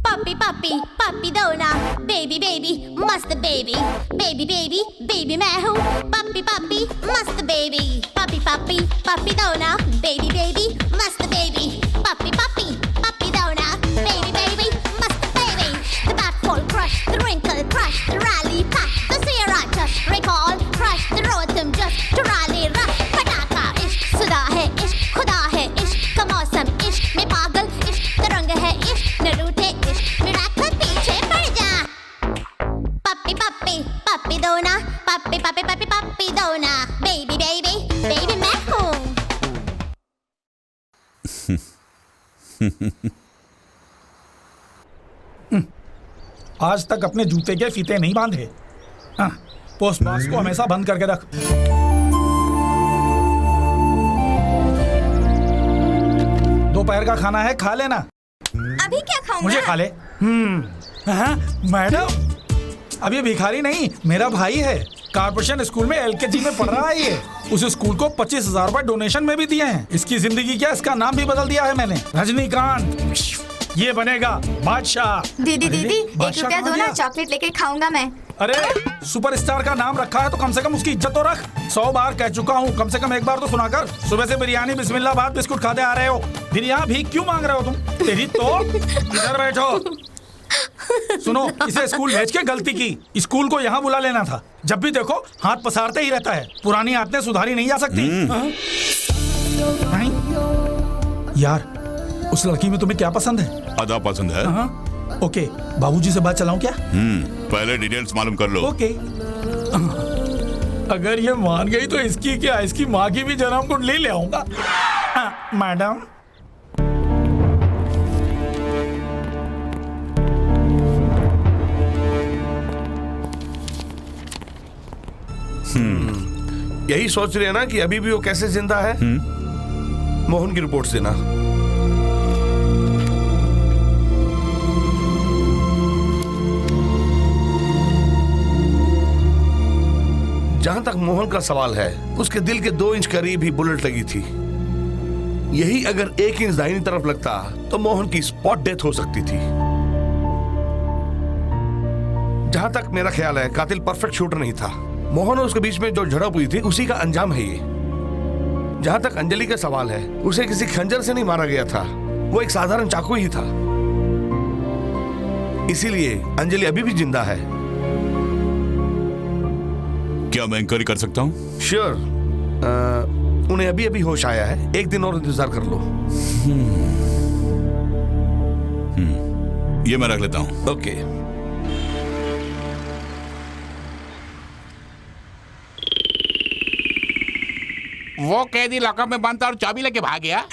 Puppy, puppy, puppy dona, baby, baby, must baby, baby, baby, baby मैं हूँ, puppy, puppy, must baby, puppy, puppy, puppy dona, baby, baby, must baby, puppy, puppy, puppy dona, baby, baby, must baby, the bat fall crush, the wrinkle crush, the rally pack, the Sierra touch, recall crush, the rhythm just, the rally rush, पटाखा इश्क, सुदा है इश्क, खुदा है इश्क, का मौसम इश्क में पागल इश्क, तरंग है इश्क, न रूठे इश्क, मिराकल पीछे पड़ जा। पप्पी पप्पी पप्पी दोना, पप्पी पप्पी पप्पी पप्पी दोना, बेबी बेबी बेबी मैं हूँ। आज तक अपने जूते के फीते नहीं बांधे। पोस्ट बॉक्स को हमेशा बंद करके रख। दोपहर का खाना है, खा लेना। अभी क्या खाऊंगा? मुझे खा ले। मैडम, अब ये भिखारी नहीं, मेरा भाई है। कारपोरेशन स्कूल में एलकेजी में पढ़ रहा है ये। उस स्कूल को 25,000 रुपए डोनेशन में भी दिए हैं। इसकी जिंदगी क्या, इसका नाम भी बदल दिया है मैंने, रजनीकांत। ये बनेगा बादशाह। दीदी दीदी, 1 रुपया दो ना, चॉकलेट लेके खाऊंगा मैं। अरे, सुपरस्टार का नाम रखा है तो कम से कम उसकी इज्जत तो रख। 100 बार कह चुका हूँ, कम से कम एक बार तो सुनाकर। सुबह से बिरयानी बिस्मिल्लाह बिस्कुट खाते आ रहे हो, फिर यहाँ भीख क्यों मांग रहे हो तुम? तेरी तो। इधर बैठो। सुनो, इसे स्कूल भेज के गलती की। स्कूल को यहाँ बुला लेना था। जब भी देखो हाथ पसारते ही रहता है। पुरानी आदतें सुधारी नहीं जा सकती। यार, उस लड़की में तुम्हें क्या पसंद है? अदा पसंद है। ओके, बाबूजी से बात चलाऊं क्या? पहले डिटेल्स मालूम कर लो। ओके। अगर ये मान गई तो इसकी क्या, इसकी माँ की भी जन्म कुंडली ले आऊंगा। मैडम, यही सोच रहे हैं ना कि अभी भी वो कैसे जिंदा है? मोहन की रिपोर्ट देना। जहां तक मोहन का सवाल है, उसके दिल के 2 इंच करीब ही बुलेट लगी थी। यही अगर 1 इंच दाहिनी तरफ लगता तो मोहन की स्पॉट डेथ हो सकती थी। जहां तक मेरा ख्याल है, कातिल परफेक्ट शूटर नहीं था। मोहन और उसके बीच में जो झड़प हुई थी, उसी का अंजाम है ये। जहाँ तक अंजलि का सवाल है, उसे किसी खंजर से नहीं मारा गया था, वो एक साधारण चाकू ही था। इसीलिए अंजलि अभी भी जिंदा है। क्या मैं इंक्वायरी कर सकता हूँ? श्योर। उन्हें अभी अभी होश आया है, एक दिन और इंतजार कर लो। ये मैं रख लेता हूँ। ओके। वो कैदी लॉकअप में बंद था और चाबी लेके भाग गया।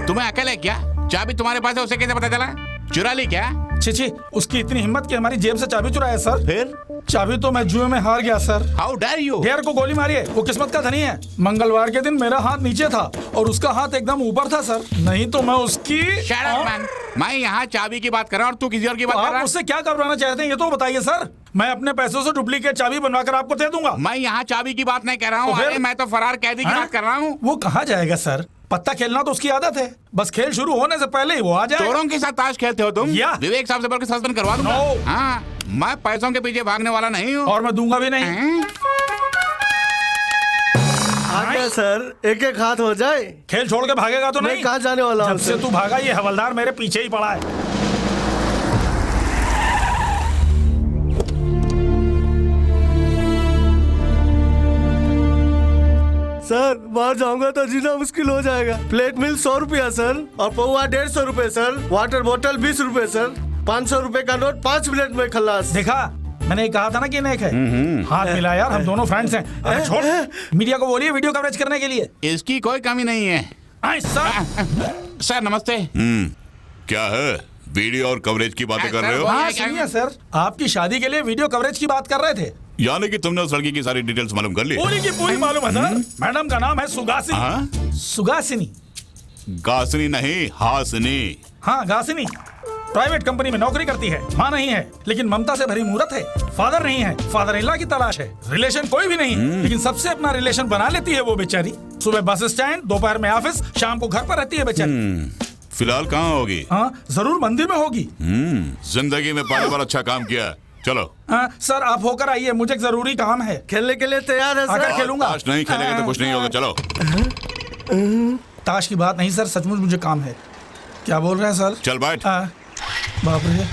तुम्हें अकल है क्या? चाबी तुम्हारे पास है, उसे कैसे पता चला? चुरा ली क्या? छी, उसकी इतनी हिम्मत कि हमारी जेब से चाबी चुराया सर। फिर चाबी तो मैं जुए में हार गया sir. How dare you? Dare को गोली मारी है, वो किस्मत का धनी है। मंगलवार के दिन मेरा हाथ नीचे था और उसका हाथ एकदम ऊपर था सर, नहीं तो मैं उसकी। Shut up, man. मैं यहाँ चाबी की बात कर रहा हूँ और तू किसी और की बात कर रहा है। आप मुझसे क्या करवाना चाहते हैं ये तो बताइए सर। मैं अपने पैसों से डुप्लीकेट चाबी बनवाकर आपको दे दूंगा। मैं यहाँ चाबी की बात नहीं कर रहा हूँ, अरे मैं तो फरार कैदी की बात कर रहा हूँ। वो कहाँ जाएगा सर? पत्ता खेलना तो उसकी आदत है, बस खेल शुरू होने से पहले ही वो आ जाए। चोरों के साथ ताश खेलते हो तुम? विवेक साहब से बोल के सस्पेंड करवा दूंगा। हाँ, मैं पैसों के पीछे भागने वाला नहीं हूँ और मैं दूंगा भी नहीं। आगे सर, एक एक हाथ हो जाए। खेल छोड़ के भागेगा तो नहीं? मैं कहाँ जाने वाला हूँ? जब से तू भागा ये हवलदार मेरे पीछे ही पड़ा है। सर बाहर जाऊंगा तो जीना मुश्किल हो जाएगा। प्लेट मिल 100 रुपया सर, और पौवा 150 रुपए सर, वाटर बोतल 20 रुपए सर, 500 रुपए का नोट 5 मिनट में खलास। देखा, मैंने कहा था ना कि नेक है। हाथ मिला यार, हम दोनों फ्रेंड्स हैं। अरे छोड़, मीडिया को बोलिए वीडियो कवरेज करने के लिए। इसकी कोई कमी नहीं है। सर नमस्ते। क्या है? वीडियो और कवरेज की बातें कर रहे हो? हाँ सुनिए सर, आपकी शादी के लिए वीडियो कवरेज की बात कर रहे थे। यानी कि तुमने उस लड़की की सारी डिटेल्स मालूम कर ली? पूरी की पूरी मालूम है सर। मैडम का नाम है सुगासिनी। सुगासिनी? गासिनी नहीं, हासिनी। हाँ गासिनी, प्राइवेट कंपनी में नौकरी करती है। माँ नहीं है लेकिन ममता से भरी मूरत है। फादर नहीं है, फादर इन लॉ की तलाश है। रिलेशन कोई भी नहीं, लेकिन सबसे अपना रिलेशन बना लेती है वो बेचारी। सुबह बस स्टैंड, दोपहर में ऑफिस, शाम को घर पर रहती है बेचारी। फिलहाल कहाँ होगी? हाँ जरूर मंदिर में होगी। जिंदगी में पहली बार अच्छा काम किया। चलो सर आप होकर आइए, मुझे एक जरूरी काम है। खेलने के लिए तैयार है सर? खेलूंगा। ताश नहीं खेलेंगे तो कुछ नहीं होगा। चलो। ताश की बात नहीं सर, सचमुच मुझे काम है। क्या बोल रहे हैं सर? चल बैठ। बाप रे।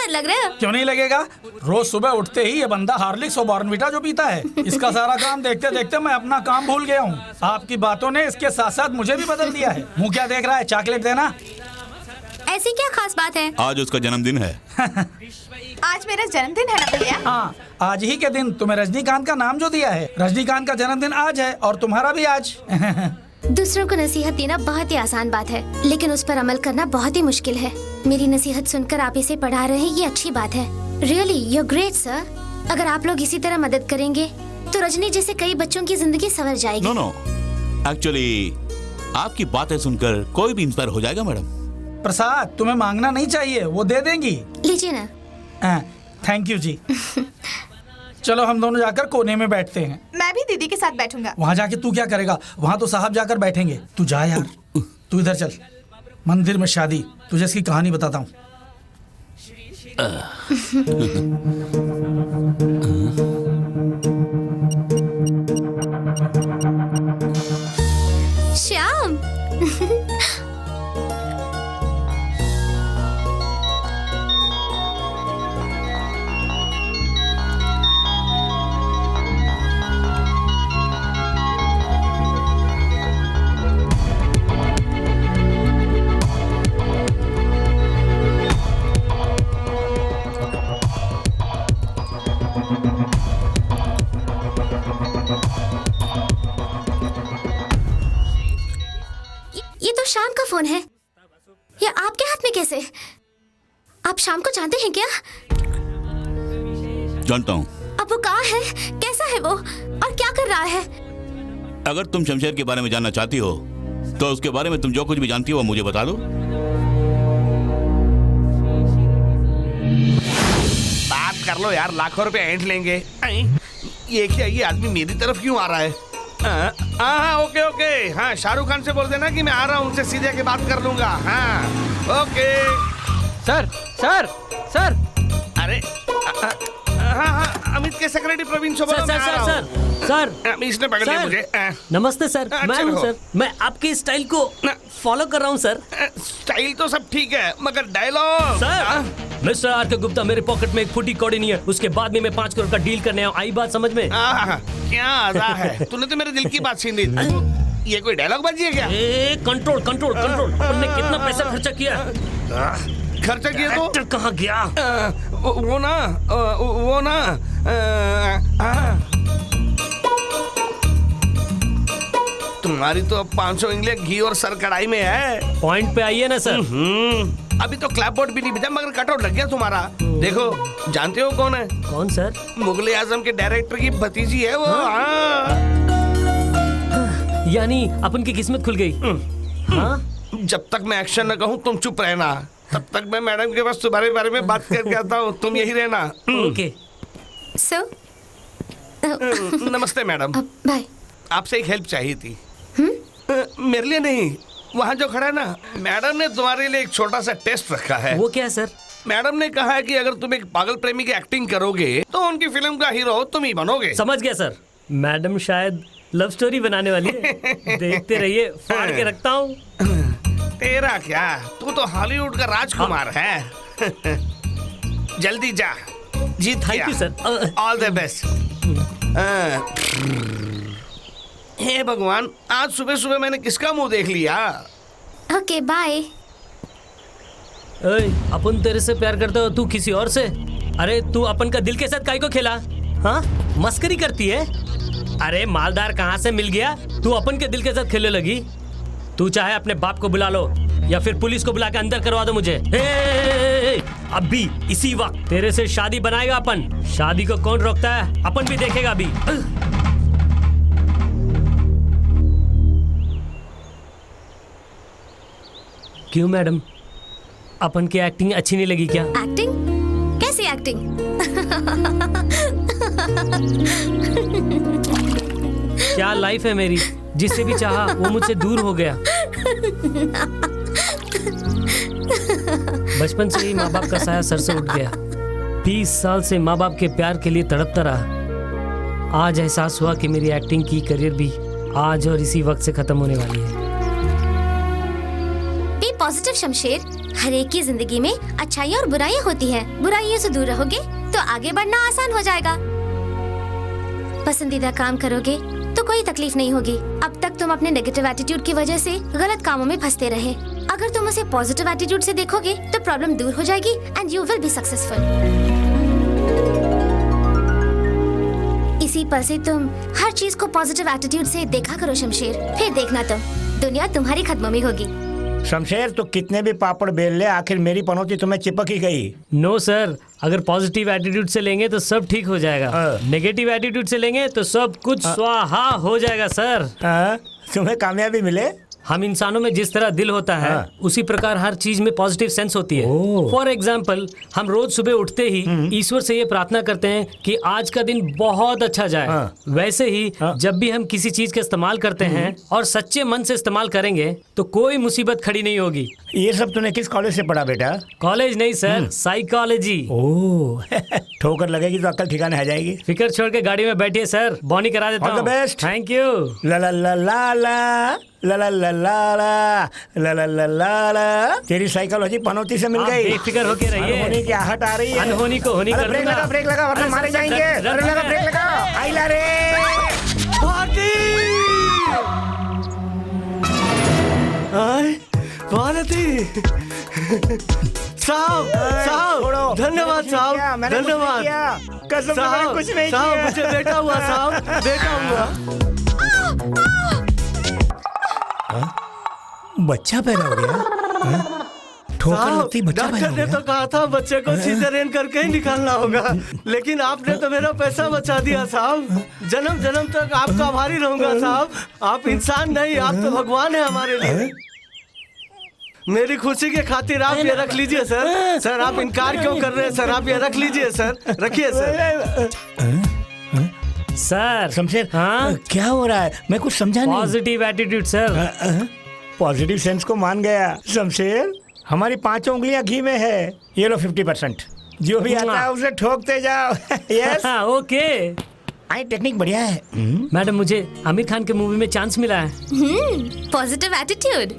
लग रहा है। क्यों नहीं लगेगा? रोज सुबह उठते ही ये बंदा हार्लिक्स और बॉर्नविटा जो पीता है। इसका सारा काम देखते देखते मैं अपना काम भूल गया हूँ। आपकी बातों ने इसके साथ साथ मुझे भी बदल दिया है। मुँह क्या देख रहा है? चॉकलेट देना। ऐसी क्या खास बात है? आज उसका जन्मदिन है। आज मेरा जन्मदिन है ना भैया? हाँ आज ही के दिन तुम्हें रजनीकांत का नाम जो दिया है, रजनीकांत का जन्मदिन आज है और तुम्हारा भी आज। दूसरों को नसीहत देना बहुत ही आसान बात है, लेकिन उस पर अमल करना बहुत ही मुश्किल है। मेरी नसीहत सुनकर आप इसे पढ़ा रहे हैं, ये अच्छी बात है। Really you are great sir. अगर आप लोग इसी तरह मदद करेंगे तो रजनी जैसे कई बच्चों की जिंदगी संवर जाएगी। नो एक्चुअली आपकी बातें सुनकर कोई भी इंस्पायर हो जाएगा मैडम। प्रसाद तुम्हें मांगना नहीं चाहिए, वो दे देंगी। लीजिए ना। थैंक यू जी। चलो हम दोनों जाकर कोने में बैठते हैं। मैं भी दीदी के साथ बैठूंगा। वहाँ जाके तू क्या करेगा? वहाँ तो साहब जाकर बैठेंगे। तू जा यार, तू इधर चल। मंदिर में शादी, तुझे इसकी कहानी बताता हूँ। श्याम। ये तो शाम का फोन है। ये आपके हाथ में कैसे? आप शाम को जानते हैं क्या? जानता हूँ। अब वो कहाँ है, कैसा है वो और क्या कर रहा है? अगर तुम शमशेर के बारे में जानना चाहती हो तो उसके बारे में तुम जो कुछ भी जानती हो वो मुझे बता दो। बात कर लो यार, लाखों रुपए ऐंठ लेंगे। ये क्या, ये आदमी मेरी तरफ क्यों आ रहा है? हाँ ओके ओके, हाँ शाहरुख खान से बोल देना कि मैं आ रहा हूँ, उनसे सीधे के बात कर लूंगा। हाँ ओके। सर सर सर, अरे हाँ हाँ, अमित के सेक्रेटरी प्रवीण से बोलो मैं आ रहा हूँ। सर इसने पकड़ लिया मुझे। नमस्ते सर, मैं हूँ सर। मैं आपके स्टाइल को फॉलो कर रहा हूँ सर। स्टाइल तो सब ठीक है मगर dialogue. Sir mister R K. Gupta, मेरे पॉकेट में एक फुटी कौड़ी नहीं है, उसके बाद में मैं 5 करोड़ का डील करने आया। आई बात समझ में? क्या आजा है, तूने तो मेरे दिल की बात छीन ली। ये कोई डायलॉग बाजी है क्या? Control control control. तुमने कितना पैसा खर्चा किया? खर्चा किया तो कहाँ गया? वो ना तुम्हारी तो अब 500 इंग्लिश घी और सर कढ़ाई में है। पॉइंट पे आइए ना सर। अभी तो क्लैप बोर्ड भी नहीं बजा मगर कटआउट लग गया तुम्हारा। देखो जानते हो कौन है? कौन सर? मुगले आजम के डायरेक्टर की भतीजी है वो। यानी अपन की किस्मत खुल गई। हाँ? जब तक मैं एक्शन न कहूँ तुम चुप रहना, तब तक मैं मैडम के पास तुम्हारे बारे में बात करके आता हूँ, तुम यही रहना। ओके सो नमस्ते मैडम। बाय। आपसे एक हेल्प चाहिए थी। मेरे लिए नहीं, वहाँ जो खड़ा है ना, मैडम ने तुम्हारे लिए एक छोटा सा टेस्ट रखा है। वो क्या है सर? मैडम ने कहा है कि अगर तुम एक पागल प्रेमी की एक्टिंग करोगे तो उनकी फिल्म का हीरो तुम ही बनोगे। समझ गया सर। मैडम शायद लव स्टोरी बनाने वाली है। देखते रहिए, फाड़ के रखता हूँ। तेरा क्या, तू तो हॉलीवुड का राजकुमार है। जल्दी जा, जीत गया। Thank you sir. All the best. हे भगवान, आज सुबह सुबह मैंने किसका मुंह देख लिया? Okay bye. अपन तेरे से प्यार करता हो, तू किसी और से? अरे तू अपन का दिल के साथ काहे को खेला? हाँ, मस्करी करती है? अरे मालदार कहाँ से मिल गया, तू अपन के दिल के साथ खेलने लगी? तू चाहे अपने बाप को बुला लो या फिर पुलिस को बुला के अंदर करवा दो मुझे। अभी इसी वक्त तेरे से शादी बनाएगा अपन। शादी को कौन रोकता है, अपन भी देखेगा अभी। क्यों मैडम, अपन की एक्टिंग अच्छी नहीं लगी क्या? एक्टिंग? कैसी एक्टिंग? क्या लाइफ है मेरी, जिससे भी चाहा वो मुझसे दूर हो गया। बचपन से ही माँ बाप का साया सर से उठ गया। 20 साल से माँ बाप के प्यार के लिए तड़पता रहा। आज एहसास हुआ कि मेरी एक्टिंग की करियर भी आज और इसी वक्त से खत्म होने वाली है। B positive Shamsher. हर एक की जिंदगी में अच्छाइयाँ और बुराइयाँ होती हैं। बुराइयों से दूर रहोगे तो आगे बढ़ना आसान हो जाएगा। पसंदीदा काम करोगे तो कोई तकलीफ नहीं होगी। अब तक तुम अपने नेगेटिव एटीट्यूड की वजह से गलत कामों में फंसते रहे। अगर तुम उसे पॉजिटिव एटीट्यूड से देखोगे तो प्रॉब्लम दूर हो जाएगी and you will be successful. इसी पल से तुम हर चीज को पॉजिटिव एटीट्यूड से देखा करो शमशेर। फिर देखना तुम, दुनिया तुम्हारी कदमों में होगी। शमशेर, तो कितने भी पापड़ बेल ले, आखिर मेरी पनौती तुम्हें चिपक ही गई। नो सर, अगर पॉजिटिव एटीट्यूड से लेंगे तो सब ठीक हो जाएगा। नेगेटिव एटीट्यूड से लेंगे तो सब कुछ स्वाहा हो जाएगा सर। तुम्हें कामयाबी मिले? हम इंसानों में जिस तरह दिल होता है उसी प्रकार हर चीज में पॉजिटिव सेंस होती है। फॉर एग्जाम्पल, हम रोज सुबह उठते ही ईश्वर से ये प्रार्थना करते हैं कि आज का दिन बहुत अच्छा जाए। वैसे ही जब भी हम किसी चीज का इस्तेमाल करते हैं और सच्चे मन से इस्तेमाल करेंगे तो कोई मुसीबत खड़ी नहीं होगी। ये सब तूने किस कॉलेज से पढ़ा बेटा? कॉलेज नहीं सर, साइकोलॉजी। ओह, ठोकर लगेगी तो अक्ल ठिकाने आ जाएगी। फिकर छोड़ के गाड़ी में बैठिए सर, बॉनी करा देता हूँ। बेस्ट। Thank you. ला ला ला ला ला ला ला ला ला ला ला ला ला ला। तेरी साइकोलॉजी पनौती से मिल गई। बेफिक्र होके रहिए। अनहोनी की आहट आ रही है। अनहोनी को होनी कर ब्रेक लगा, ब्रेक लगा, वरना मारे जाएंगे। ब्रेक लगा, ब्रेक लगा। आई ला रे भारती। साहब साहब, धन्यवाद साहब, धन्यवाद। कसम से मैंने कुछ नहीं साहब, किया। मुझे बेटा हुआ साहब, बेटा हुआ। बच्चा पैदा हो गया? ठोकर साहब, लगती बच्चा डॉक्टर ने तो कहा था बच्चे को सीजरियन करके ही निकालना होगा, लेकिन आपने तो मेरा पैसा बचा दिया साहब। जन्म जन्म तक आपका आभारी रहूंगा साहब। आप इंसान नहीं, आप तो भगवान है हमारे लिए। मेरी खुशी के खातिर आप ये रख लीजिए सर। सर आप इनकार क्यों कर रहे हैं सर? आप ये रख लीजिए सर, रखिए सर। सर शमशेर, हाँ क्या हो रहा है? मैं कुछ समझा नहीं। Positive attitude sir. Positive sense को मान गया शमशेर। हमारी 5 उंगलियां घी में है। ये लो 50%। जो भी आता है उसे ठोकते जाओ। Yes okay. आई टेक्निक बढ़िया है। मैडम मुझे आमिर खान के मूवी में चांस मिला है। Positive attitude.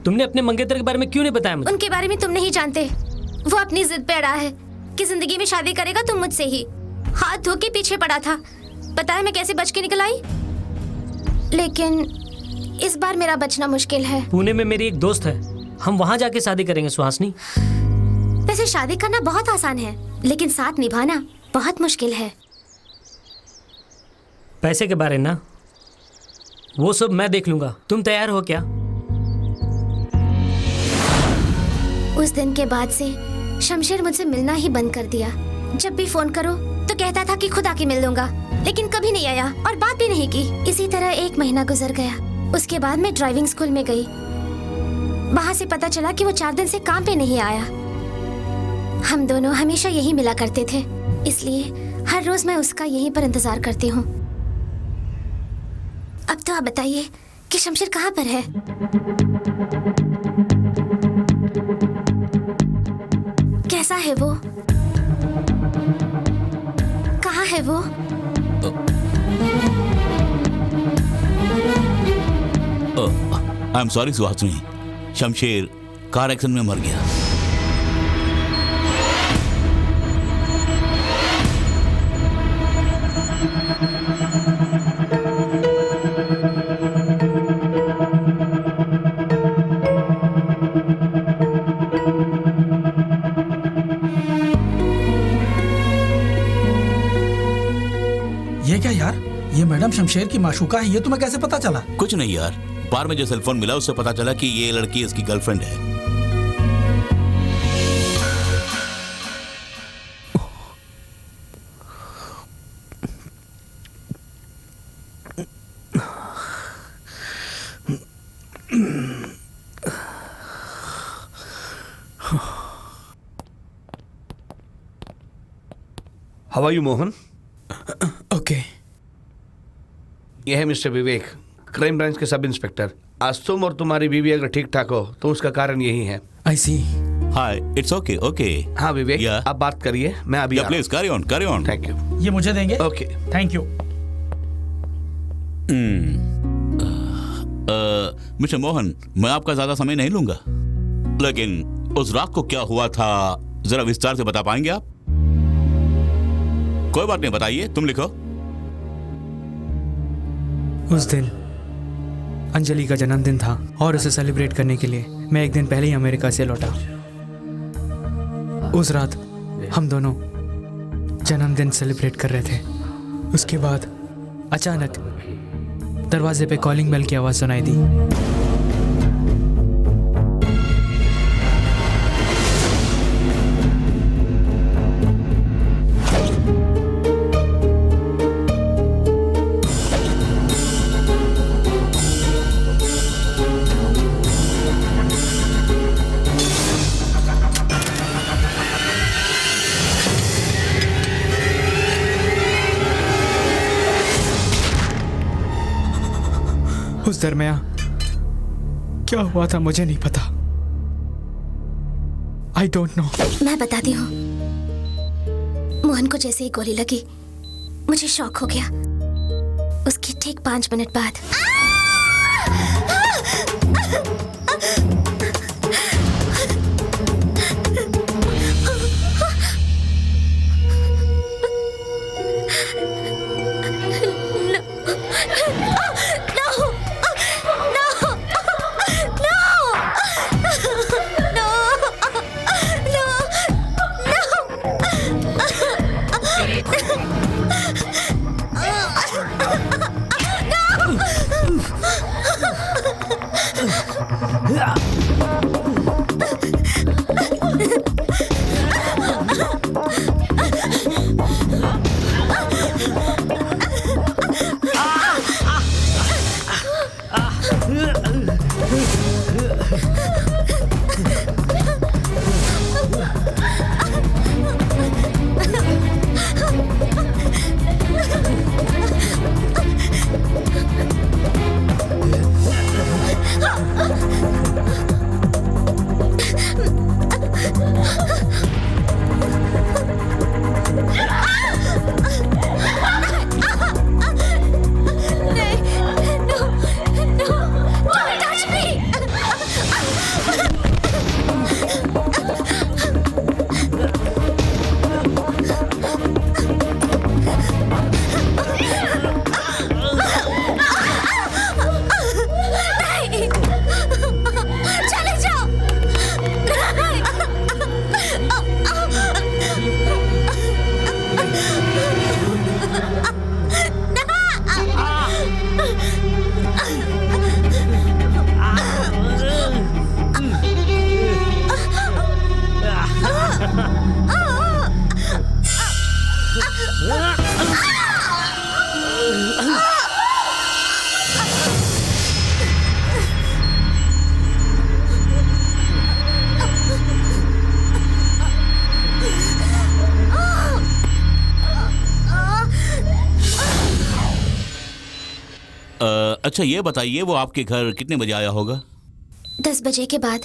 तुमने अपने मंगेतर के बारे में क्यों नहीं बताया मुझे? उनके बारे में तुम नहीं जानते। वो अपनी जिद पे अड़ा है कि जिंदगी में शादी करेगा तुम मुझसे ही। हाथ धो के पीछे पड़ा था। पता है मैं कैसे बच के निकल आई? लेकिन इस बार मेरा बचना मुश्किल है। पुणे में मेरी एक दोस्त है, हम वहाँ जाके शादी करेंगे सुहासिनी। वैसे शादी करना बहुत आसान है, लेकिन साथ निभाना बहुत मुश्किल है। पैसे के बारे ना, वो सब मैं देख लूंगा। तुम तैयार हो क्या? उस दिन के बाद से शमशेर मुझसे मिलना ही बंद कर दिया। जब भी फोन करो तो कहता था कि खुद आके मिल लूंगा, लेकिन कभी नहीं आया और बात भी नहीं की। इसी तरह 1 महीना गुजर गया। उसके बाद मैं ड्राइविंग स्कूल में गई। वहाँ से पता चला कि वो 4 दिन से काम पे नहीं आया। हम दोनों हमेशा यही मिला करते थे, इसलिए हर रोज मैं उसका यहीं पर इंतजार करती हूँ। अब तो आप बताइए कि शमशेर कहाँ पर है? कैसा है वो? कहाँ है वो? I am sorry Suhasini, Shamsher car accident में मर गया। ये क्या यार? ये मैडम शमशेर की माशूका है। ये तुम्हें कैसे पता चला? कुछ नहीं यार, बार में जो सेलफोन मिला उससे पता चला कि ये लड़की इसकी गर्लफ्रेंड है। How are you Mohan? Okay. ये है मिस्टर विवेक, क्राइम ब्रांच के सब इंस्पेक्टर। आज तुम और तुम्हारी बीवी अगर ठीक ठाक हो तो उसका कारण यही है। आई सी। हाय, इट्स ओके ओके। हाँ विवेक, Yeah. आप बात करिए, मैं अभी please carry on carry on. Thank you. ये मुझे देंगे? Okay thank you. Mister Mohan, मैं आपका ज्यादा समय नहीं लूंगा, लेकिन उस रात को क्या हुआ था जरा विस्तार से बता पाएंगे आप? कोई बात नहीं, बताइए, तुम लिखो। उस दिन अंजलि का जन्मदिन था और उसे सेलिब्रेट करने के लिए मैं एक दिन पहले ही अमेरिका से लौटा। उस रात हम दोनों जन्मदिन सेलिब्रेट कर रहे थे। उसके बाद अचानक दरवाजे पे कॉलिंग बेल की आवाज़ सुनाई दी। उस दरमियान क्या हुआ था मुझे नहीं पता। I don't know. मैं बताती हूँ। मोहन को जैसे ही गोली लगी मुझे शॉक हो गया। उसके ठीक 5 मिनट बाद। अच्छा ये बताइए वो आपके घर कितने बजे आया होगा? 10 बजे के बाद।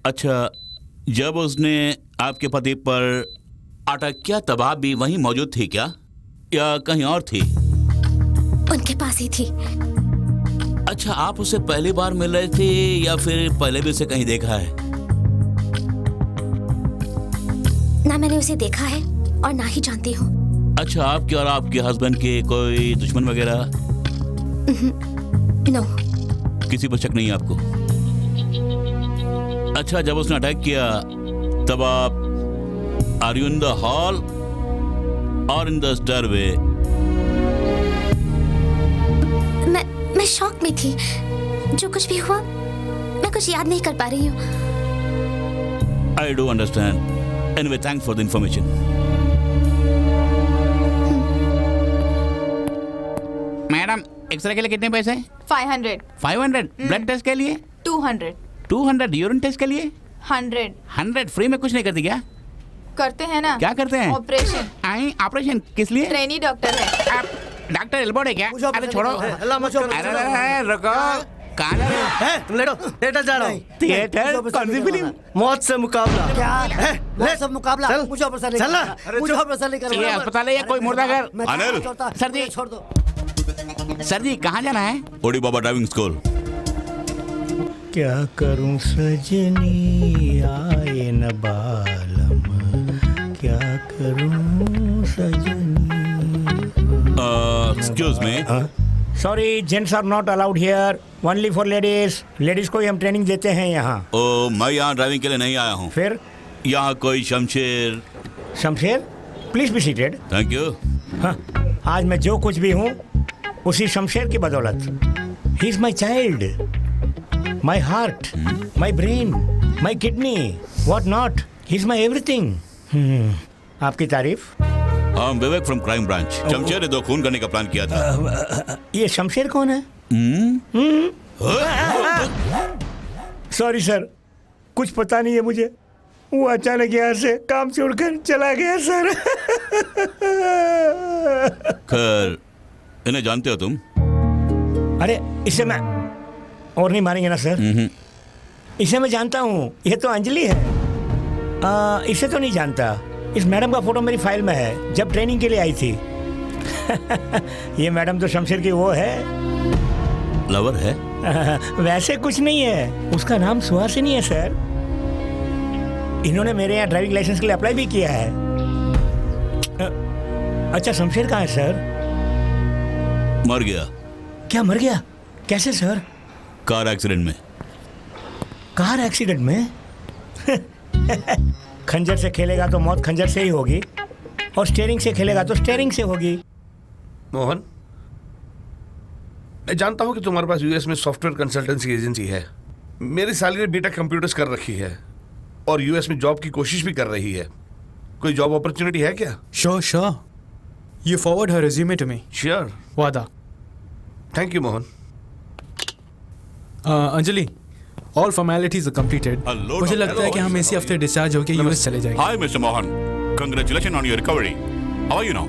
अच्छा, जब उसने आपके पति पर अटैक किया तब आप भी वहीं मौजूद थी क्या, या कहीं और थी? उनके पास ही थी। अच्छा, आप उससे पहली बार मिल रहे थे या फिर पहले भी उसे कहीं देखा है? ना मैंने उसे देखा है और ना ही जानती हूँ। अच्छा, आपके और आपके हस्बैंड के कोई दुश्मन वगैरह? नो। किसी पर शक नहीं है आपको? अच्छा, जब उसने अटैक किया तब आप are you in the hall और इन द स्टेयरवे? मैं शॉक में थी। जो कुछ भी हुआ मैं कुछ याद नहीं कर पा रही हूँ। I do understand. Anyway, thanks for the information. Madam, x ray के लिए कितने पैसे? 500। 500? ब्लड टेस्ट के लिए? 200। 200? यूरिन टेस्ट के लिए? 100। 100 फ्री में कुछ नहीं करती क्या? करते हैं ना। क्या करते हैं? ऑपरेशन। ऑपरेशन किस लिए? ट्रेनी डॉक्टर है। आप डॉक्टर एल्बोर्ड है क्या? अरे छोड़ो। अरे रुको, कहाँ जा रहे हो? तुम लेटो, थिएटर जा रहा हूँ। थिएटर? कौन सी फिल्म? मौत से मुकाबला। क्या? मौत से मुकाबला? मुझे ऑपरेशन नहीं चल ना। करना। मुझे ऑपरेशन नहीं करना। ये अस्पताल है या कोई मुर्दाघर? अनिल! सर जी, छोड़ दो। सर जी कहाँ जाना है? ओडी बाबा ड्राइविंग स्कूल। क्या करूं सजनी आए न बालम, क्या करूं सजनी। Excuse me. Sorry, gents are not allowed here, only for ladies. Ladies को ही हम ट्रेनिंग देते हैं यहाँ। ओ, मैं यहाँ ड्राइविंग के लिए नहीं आया हूँ। फिर? यहाँ कोई Shamsher? Shamsher? Please be seated. Thank you. हाँ, आज मैं जो कुछ भी हूँ उसी शमशेर की बदौलत। He is my child, my heart, my brain, my kidney, what not. He is my everything. आपकी तारीफ? विवेक फ्रॉम क्राइम ब्रांच। शमशेर ने 2 खून करने का प्लान किया था। ये शमशेर कौन है? सॉरी सर, कुछ पता नहीं है मुझे। वो अचानक यहाँ से काम छोड़कर चला गया सर। खैर, इन्हें जानते हो तुम? अरे इसे मैं और नहीं मारेंगे ना सर? इसे मैं जानता हूँ, ये तो अंजलि है। इसे तो नहीं जानता। इस मैडम का फोटो मेरी फाइल में है, जब ट्रेनिंग के लिए आई थी। ये मैडम तो शमशेर की वो है। लवर है? वैसे कुछ नहीं है, उसका नाम सुहासिनी है सर। इन्होंने मेरे यहाँ ड्राइविंग लाइसेंस के लिए अप्लाई भी किया है। अच्छा शमशेर कहाँ है सर? मर गया। क्या मर गया? कैसे सर? कार एक्सीडेंट में। कार एक्सीडेंट में? खंजर से खेलेगा तो मौत खंजर से ही होगी, और स्टीयरिंग से खेलेगा तो स्टीयरिंग से होगी। मोहन, मैं जानता हूं कि तुम्हारे पास यूएस में सॉफ्टवेयर कंसल्टेंसी एजेंसी है। मेरी साली ने बीटेक कंप्यूटर्स कर रखी है और यूएस में जॉब की कोशिश भी कर रही है। कोई जॉब अपॉर्चुनिटी है क्या? Sure. You forward her resume to me. Sure. वादा। Thank you Mohan. Anjali, all formalities are completed. मुझे लगता है कि हम इसी हफ्ते डिस्चार्ज होकर यूएस चले जाएंगे। Hi Mr. Mohan, congratulations on your recovery. How are you now?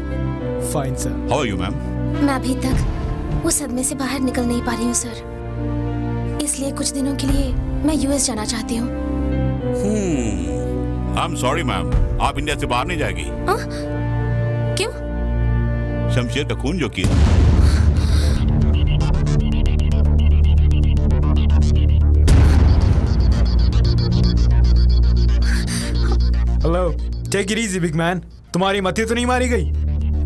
Fine sir. How are you ma'am? मैं अभी तक वो सदमे से बाहर निकल नहीं पा रही हूँ सर, इसलिए कुछ दिनों के लिए मैं यूएस जाना चाहती हूँ। I'm sorry मैम, आप इंडिया से बाहर नहीं जाएगी। क्यों? शमशेर का खून जो की। Hello, take it easy big man. तुम्हारी मती तो नहीं मारी गई?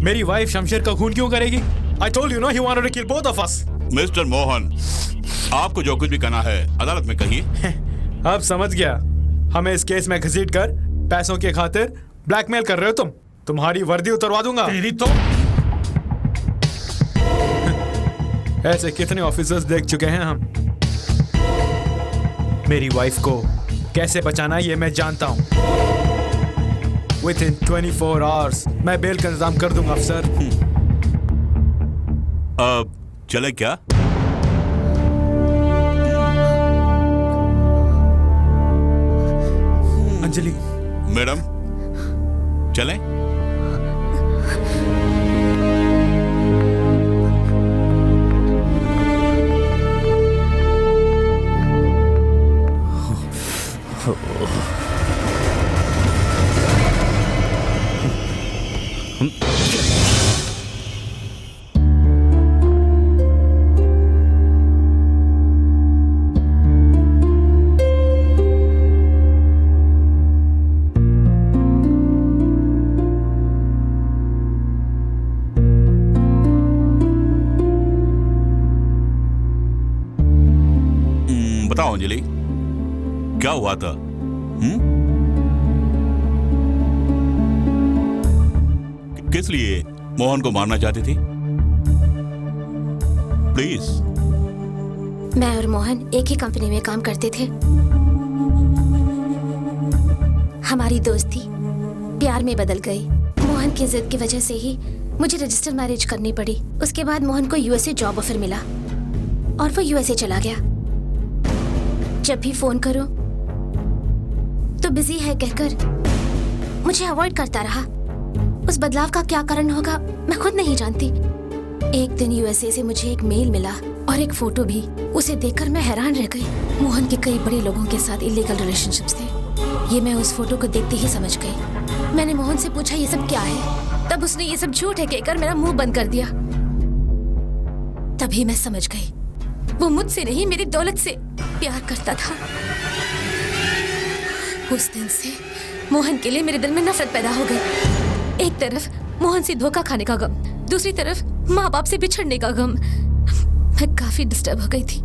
मेरी वाइफ शमशेर का खून क्यों करेगी? I told you no, he wanted to kill both of us. Mister Mohan, आपको जो कुछ भी करना है अदालत में कहिए। अब समझ गया, हमें इस केस में घसीट कर पैसों के खातिर ब्लैकमेल कर रहे हो तुम। तुम्हारी वर्दी उतरवा दूंगा। तेरी तो ऐसे कितने ऑफिसर्स देख चुके हैं हम। मेरी वाइफ को कैसे बचाना ये मैं जानता हूँ। Within 24 hours मैं बेल का इंतजाम कर दूंगा अफसर। अब चले क्या? अंजलि। मैडम, चलें? बताओ अंजलि, क्या हुआ था? किस लिए मोहन को मारना चाहती थी? प्लीज। मैं और मोहन एक ही कंपनी में काम करते थे। हमारी दोस्ती प्यार में बदल गई। मोहन की जिद की वजह से ही मुझे रजिस्टर मैरिज करनी पड़ी। उसके बाद मोहन को यूएसए जॉब ऑफर मिला और वो यूएसए चला गया। जब भी फोन करो तो बिजी है कहकर मुझे अवॉइड करता रहा। उस बदलाव का क्या कारण होगा मैं खुद नहीं जानती। एक दिन यूएसए से मुझे एक मेल मिला और एक फोटो भी। उसे देखकर मैं हैरान रह गई। मोहन के कई बड़े लोगों के साथ इलीगल रिलेशनशिप्स थे। ये मैं उस फोटो को देखते ही समझ गई। मैंने मोहन से पूछा ये सब क्या है, तब उसने ये सब झूठ है कहकर मेरा मुंह बंद कर दिया। तभी मैं समझ गई वो मुझसे नहीं मेरी दौलत से प्यार करता था। उस दिन से मोहन के लिए मेरे दिल में नफरत पैदा हो गई। एक तरफ मोहन से धोखा खाने का गम, दूसरी तरफ माँ बाप से बिछड़ने का गम। मैं काफी डिस्टर्ब हो गई थी।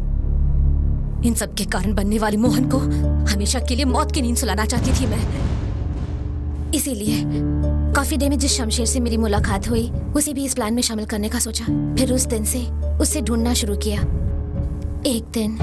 इन सब के कारण बनने वाली मोहन को हमेशा के लिए मौत की नींद सुलाना चाहती थी मैं। इसीलिए कॉफी डे में जिस शमशेर से मेरी मुलाकात हुई उसे भी इस प्लान में शामिल करने का सोचा। फिर उस दिन से उसे ढूंढना शुरू किया। एक दिन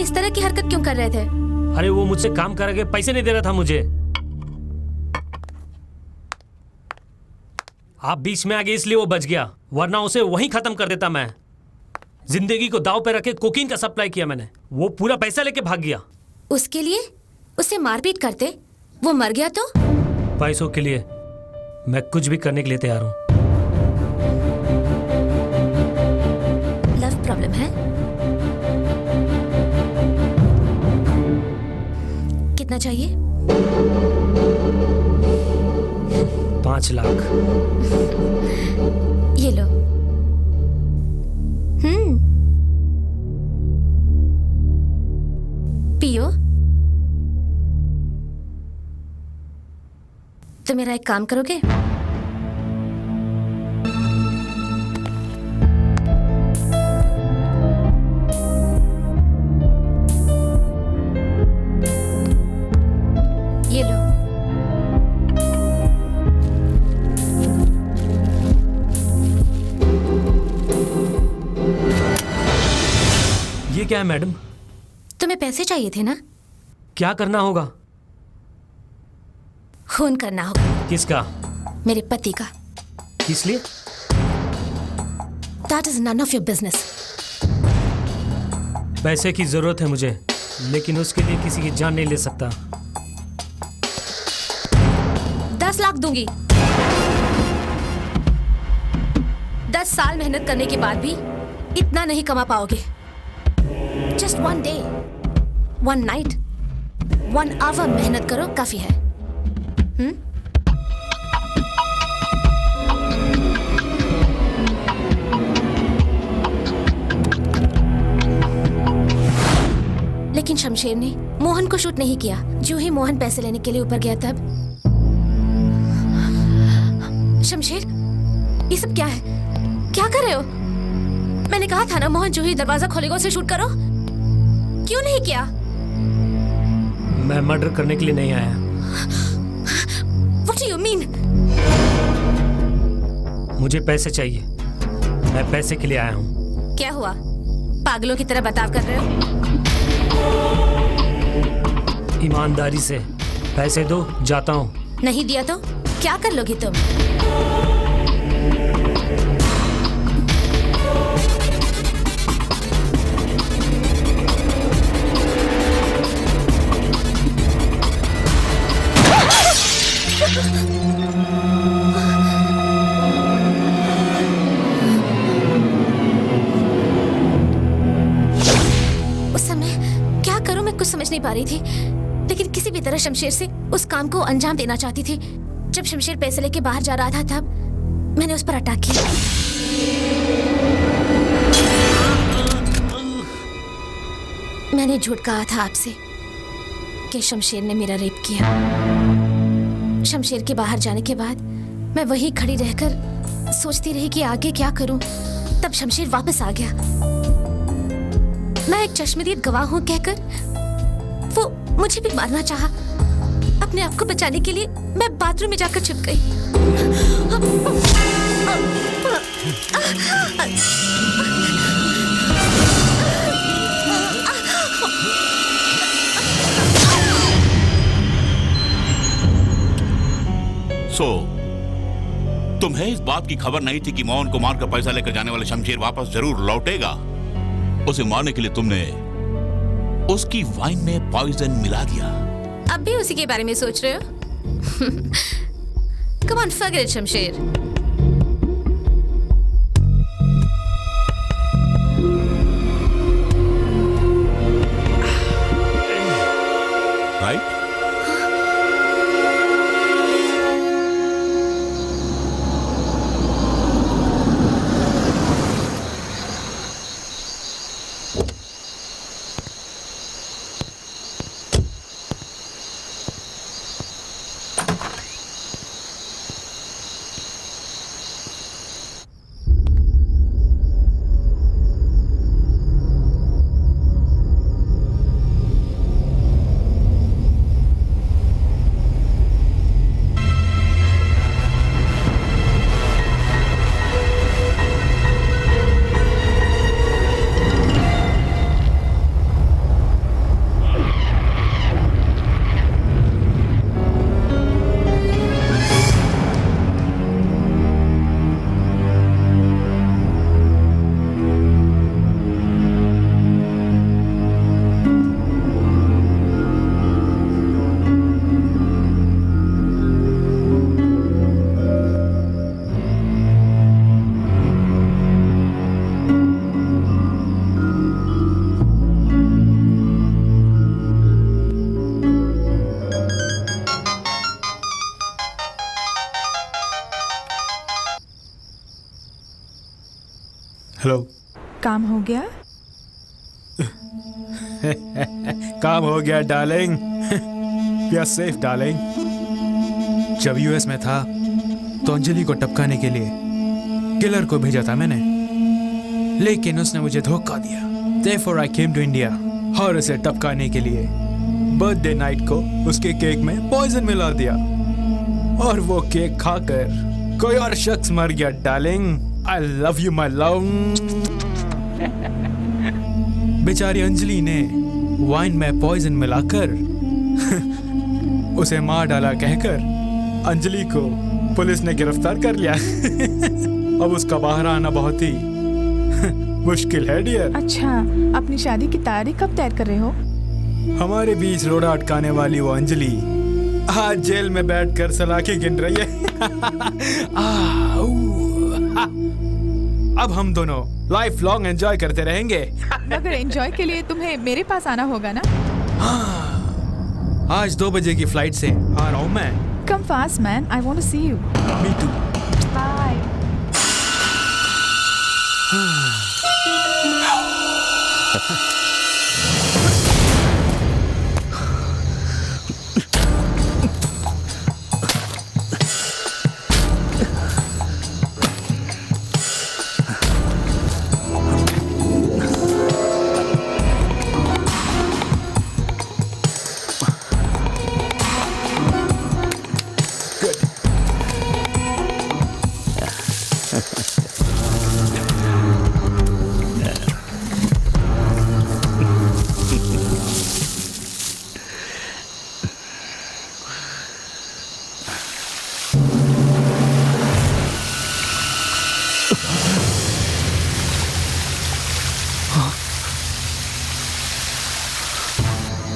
इस तरह की हरकत क्यों कर रहे थे? अरे वो मुझसे काम करा के पैसे नहीं दे रहा था मुझे। आप बीच में आ गए इसलिए वो बच गया, वरना उसे वहीं खत्म कर देता मैं। जिंदगी को दाव पे रखे कोकीन का सप्लाई किया मैंने, वो पूरा पैसा लेके भाग गया। उसके लिए उसे मारपीट करते, वो मर गया तो? पैसों के लिए मैं कुछ भी करने के लिए तैयार हूं। लव प्रॉब्लम है? कितना चाहिए? 5 लाख। ये लो। पियो। तो मेरा एक काम करोगे? ये लो। ये क्या है मैडम? तुम्हें पैसे चाहिए थे ना? क्या करना होगा? खून करना होगा। किसका? मेरे पति का। किस लिए? That is none of your business. पैसे की जरूरत है मुझे, लेकिन उसके लिए किसी की जान नहीं ले सकता। 10 लाख दूंगी। 10 साल मेहनत करने के बाद भी इतना नहीं कमा पाओगे। Just one day, one night, 1 hour मेहनत करो, काफी है। लेकिन शमशेर ने मोहन को शूट नहीं किया। जो ही मोहन पैसे लेने के लिए ऊपर गया तब। शमशेर, ये सब क्या है? क्या कर रहे हो? मैंने कहा था ना मोहन जो ही दरवाजा खोलेगा उसे शूट करो। क्यों नहीं किया? मैं मर्डर करने के लिए नहीं आया। What do you mean? मुझे पैसे चाहिए, मैं पैसे के लिए आया हूँ। क्या हुआ? पागलों की तरह बर्ताव कर रहे हो? ईमानदारी से पैसे दो, जाता हूँ। नहीं दिया तो क्या कर लोगी तुम? उस समय क्या करूं मैं कुछ समझ नहीं पा रही थी, लेकिन किसी भी तरह शमशेर से उस काम को अंजाम देना चाहती थी। जब शमशेर पैसे लेके बाहर जा रहा था तब मैंने उस पर अटैक किया। मैंने झूठ कहा था आपसे कि शमशेर ने मेरा रेप किया। शमशेर के बाहर जाने के बाद मैं वहीं खड़ी रहकर सोचती रही कि आगे क्या करूं। तब शमशेर वापस आ गया। मैं एक चश्मदीद गवाह हूं कहकर वो मुझे भी मारना चाहा। अपने आप को बचाने के लिए मैं बाथरूम में जाकर छुप गई। तुम्हें इस बात की खबर नहीं थी कि मोहन को मारकर पैसा लेकर जाने वाले शमशेर वापस जरूर लौटेगा। उसे मारने के लिए तुमने उसकी वाइन में पॉइजन मिला दिया। अब भी उसी के बारे में सोच रहे हो? Come on, forget it, शमशेर। राइट? हेलो। काम हो गया? काम हो गया darling. We are safe darling. जब यूएस में था तो अंजलि को टपकाने के लिए किलर को भेजा था मैंने, लेकिन उसने मुझे धोखा दिया। Therefore I came to India और उसे टपकाने के लिए बर्थडे नाइट को उसके केक में पॉइजन मिला दिया और वो केक खाकर कोई और शख्स मर गया darling. I love you my love। बेचारी अंजलि ने वाइन में पॉइजन मिलाकर उसे मार डाला कहकर अंजलि को पुलिस ने गिरफ्तार कर लिया। अब उसका बाहर आना बहुत ही मुश्किल है डियर। अच्छा, अपनी शादी की तारीख कब तय कर रहे हो? हमारे बीच रोड़ा अटकाने वाली वो अंजलि आज जेल में बैठकर सलाखें गिन रही है। अब हम दोनों लाइफ लॉन्ग एंजॉय करते रहेंगे। मगर एंजॉय के लिए तुम्हें मेरे पास आना होगा ना? आज 2 बजे की फ्लाइट से आ रहा हूँ मैं। Come fast man, I want to see you. Me too. Bye.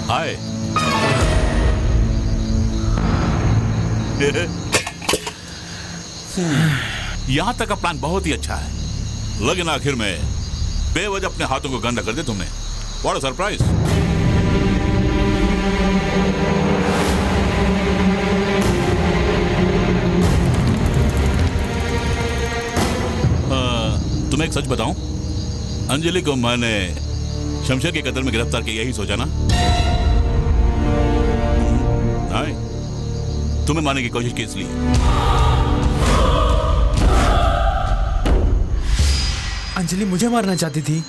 हाय। यहाँ तक का प्लान बहुत ही अच्छा है, लेकिन आखिर में बेवजह अपने हाथों को गंदा कर दिया तुमने। What a surprise. तुम्हें एक सच बताऊं, अंजलि को मैंने शमशेर के कत्ल में गिरफ्तार किया यही सोचा ना? नहीं, तुम्हें मारने की कोशिश की इसलिए। अंजलि मुझे मारना चाहती थी?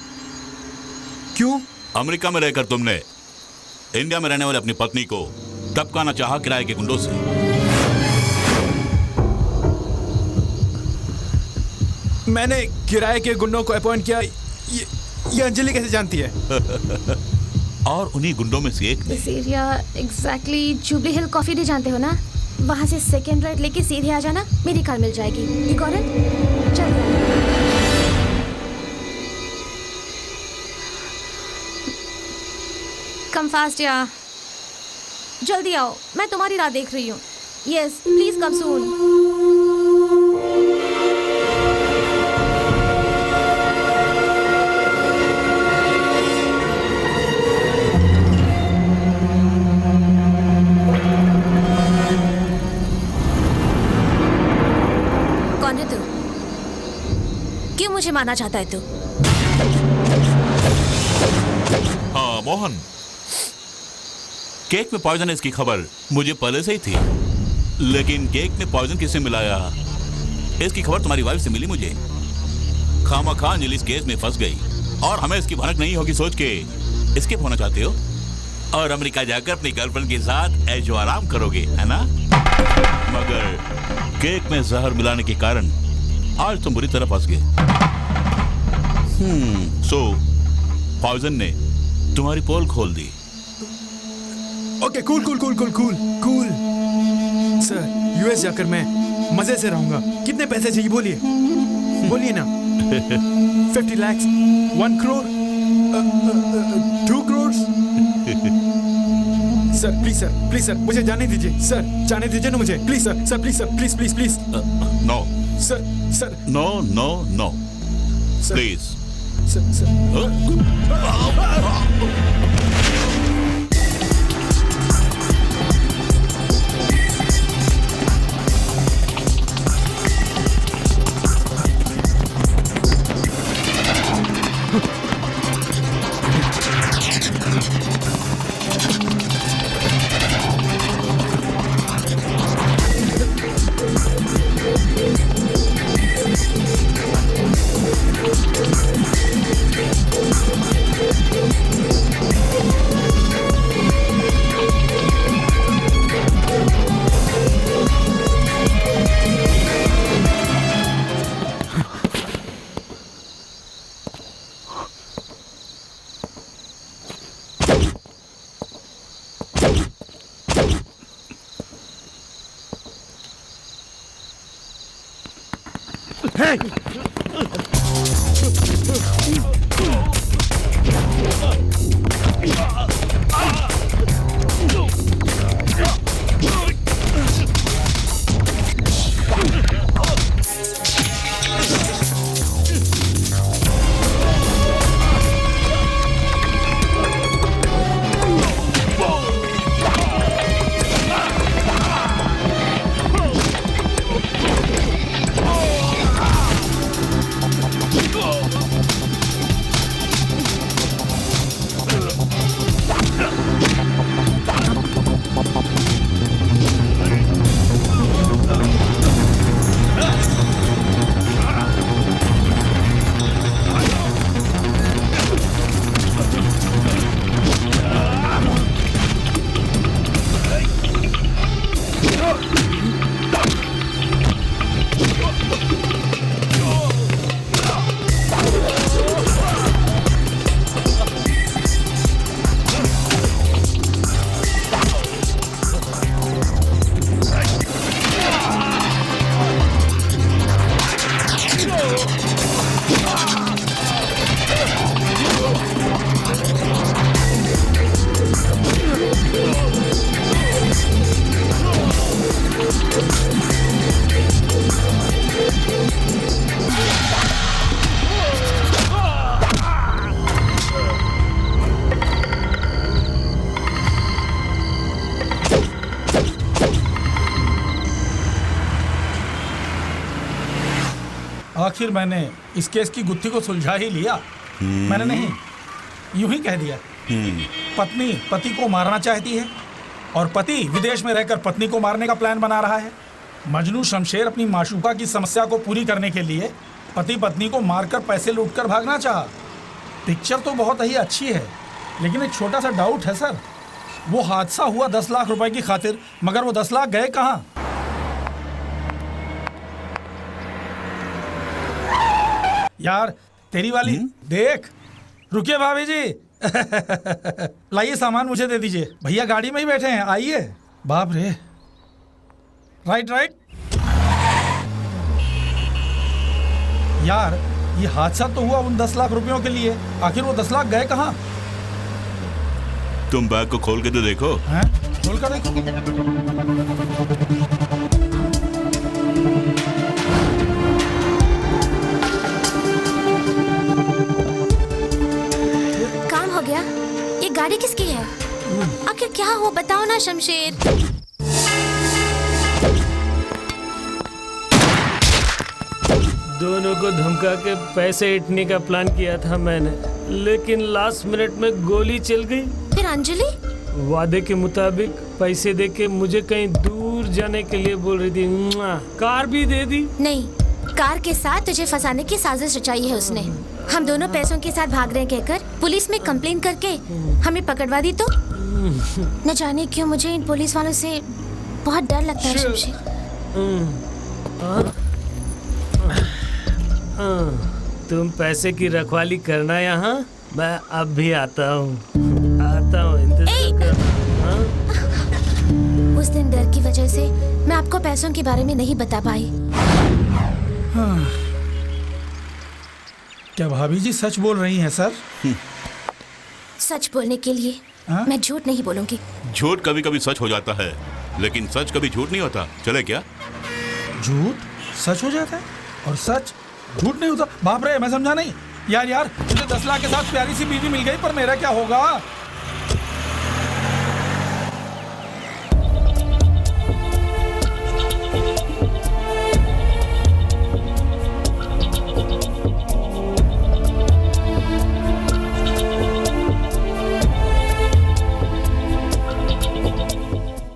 क्यों? अमेरिका में रहकर तुमने इंडिया में रहने वाली अपनी पत्नी को टपकाना चाहा किराए के गुंडों से। मैंने किराए के गुंडों को अपॉइंट किया, ये अंजलि कैसे जानती है? और उन्हीं गुंडों में से एक ने। इस एरिया एग्जैक्टली जुबली हिल कॉफी डे जानते हो ना? वहाँ से सेकेंड राइट लेके सीधे आ जाना, मेरी कार मिल जाएगी। You got it? चलिए। कम फास्ट या जल्दी आओ, मैं तुम्हारी राह देख रही हूँ। यस प्लीज कम सून। कौन है तू? क्यों मुझे मारना चाहता है तू? हाँ मोहन, केक में पॉइजन है इसकी खबर मुझे पहले से ही थी, लेकिन केक में पॉइजन किसने मिलाया इसकी खबर तुम्हारी वाइफ से मिली मुझे। खामखा अंजलि इस केस में फंस गई और हमें इसकी भनक नहीं होगी सोच के एस्केप होना चाहते हो और अमेरिका जाकर अपनी गर्लफ्रेंड के साथ ऐशो आराम करोगे, है ना? मगर केक में जहर मिलाने के कारण आज तुम बुरी तरह फंस गए। सो पॉइजन ने तुम्हारी पोल खोल दी। Okay cool cool cool cool cool cool. Sir US जाकर मैं मजे से रहूंगा। कितने पैसे चाहिए बोलिए, बोलिए ना। 50 lakhs, 1 crore, 2 crores। Please sir मुझे जाने दीजिए सर, जाने दीजिए ना मुझे please sir please please. No sir no no no please sir. आखिर मैंने इस केस की गुत्थी को सुलझा ही लिया। मैंने नहीं, यूं ही कह दिया। पत्नी पति को मारना चाहती है और पति विदेश में रहकर पत्नी को मारने का प्लान बना रहा है। मजनू शमशेर अपनी माशूका की समस्या को पूरी करने के लिए पति पत्नी को मारकर पैसे लूटकर भागना चाहा। पिक्चर तो बहुत ही अच्छी है, लेकिन एक छोटा सा डाउट है सर। वो हादसा हुआ 10 लाख रुपए की खातिर, मगर वो 10 लाख गए कहाँ? यार तेरी वाली देख। रुकिए भाभी जी। लाइए सामान मुझे दे दीजिए। भैया गाड़ी में ही बैठे हैं, आइए। बाप रे। Right right. यार ये हादसा तो हुआ उन 10 लाख रुपयों के लिए, आखिर वो 10 लाख गए कहाँ? तुम बैग को खोल के तो देखो। हैं? खोल कर देखो। काम हो गया। ये गाड़ी किसकी है? आखिर क्या हो, बताओ ना शमशेर। दोनों को धमका के पैसे इटने का प्लान किया था मैंने, लेकिन लास्ट मिनट में गोली चल गई। फिर अंजलि वादे के मुताबिक पैसे देके मुझे कहीं दूर जाने के लिए बोल रही थी। कार भी दे दी। नहीं, कार के साथ तुझे फंसाने की साजिश रचाई है उसने। हम दोनों पैसों के साथ भाग रहे हैं कहकर पुलिस में कंप्लेन करके हमें पकड़वा दी। तो न जाने क्यों मुझे इन पुलिस वालों से बहुत डर लगता है शमशेर। तुम पैसे की रखवाली करना यहाँ, मैं अब भी आता हूँ। इंतजार कर। उस दिन डर की वजह से मैं आपको पैसों के बारे में नहीं बता पाई। क्या भाभी जी सच बोल रही हैं सर? सच बोलने के लिए मैं झूठ नहीं बोलूंगी। झूठ कभी कभी सच हो जाता है, लेकिन सच कभी झूठ नहीं होता। चले क्या? झूठ सच हो जाता है और सच झूठ नहीं होता? बाप रे, मैं समझा नहीं। यार मुझे 10 लाख के साथ प्यारी सी बीवी मिल गई, पर मेरा क्या होगा?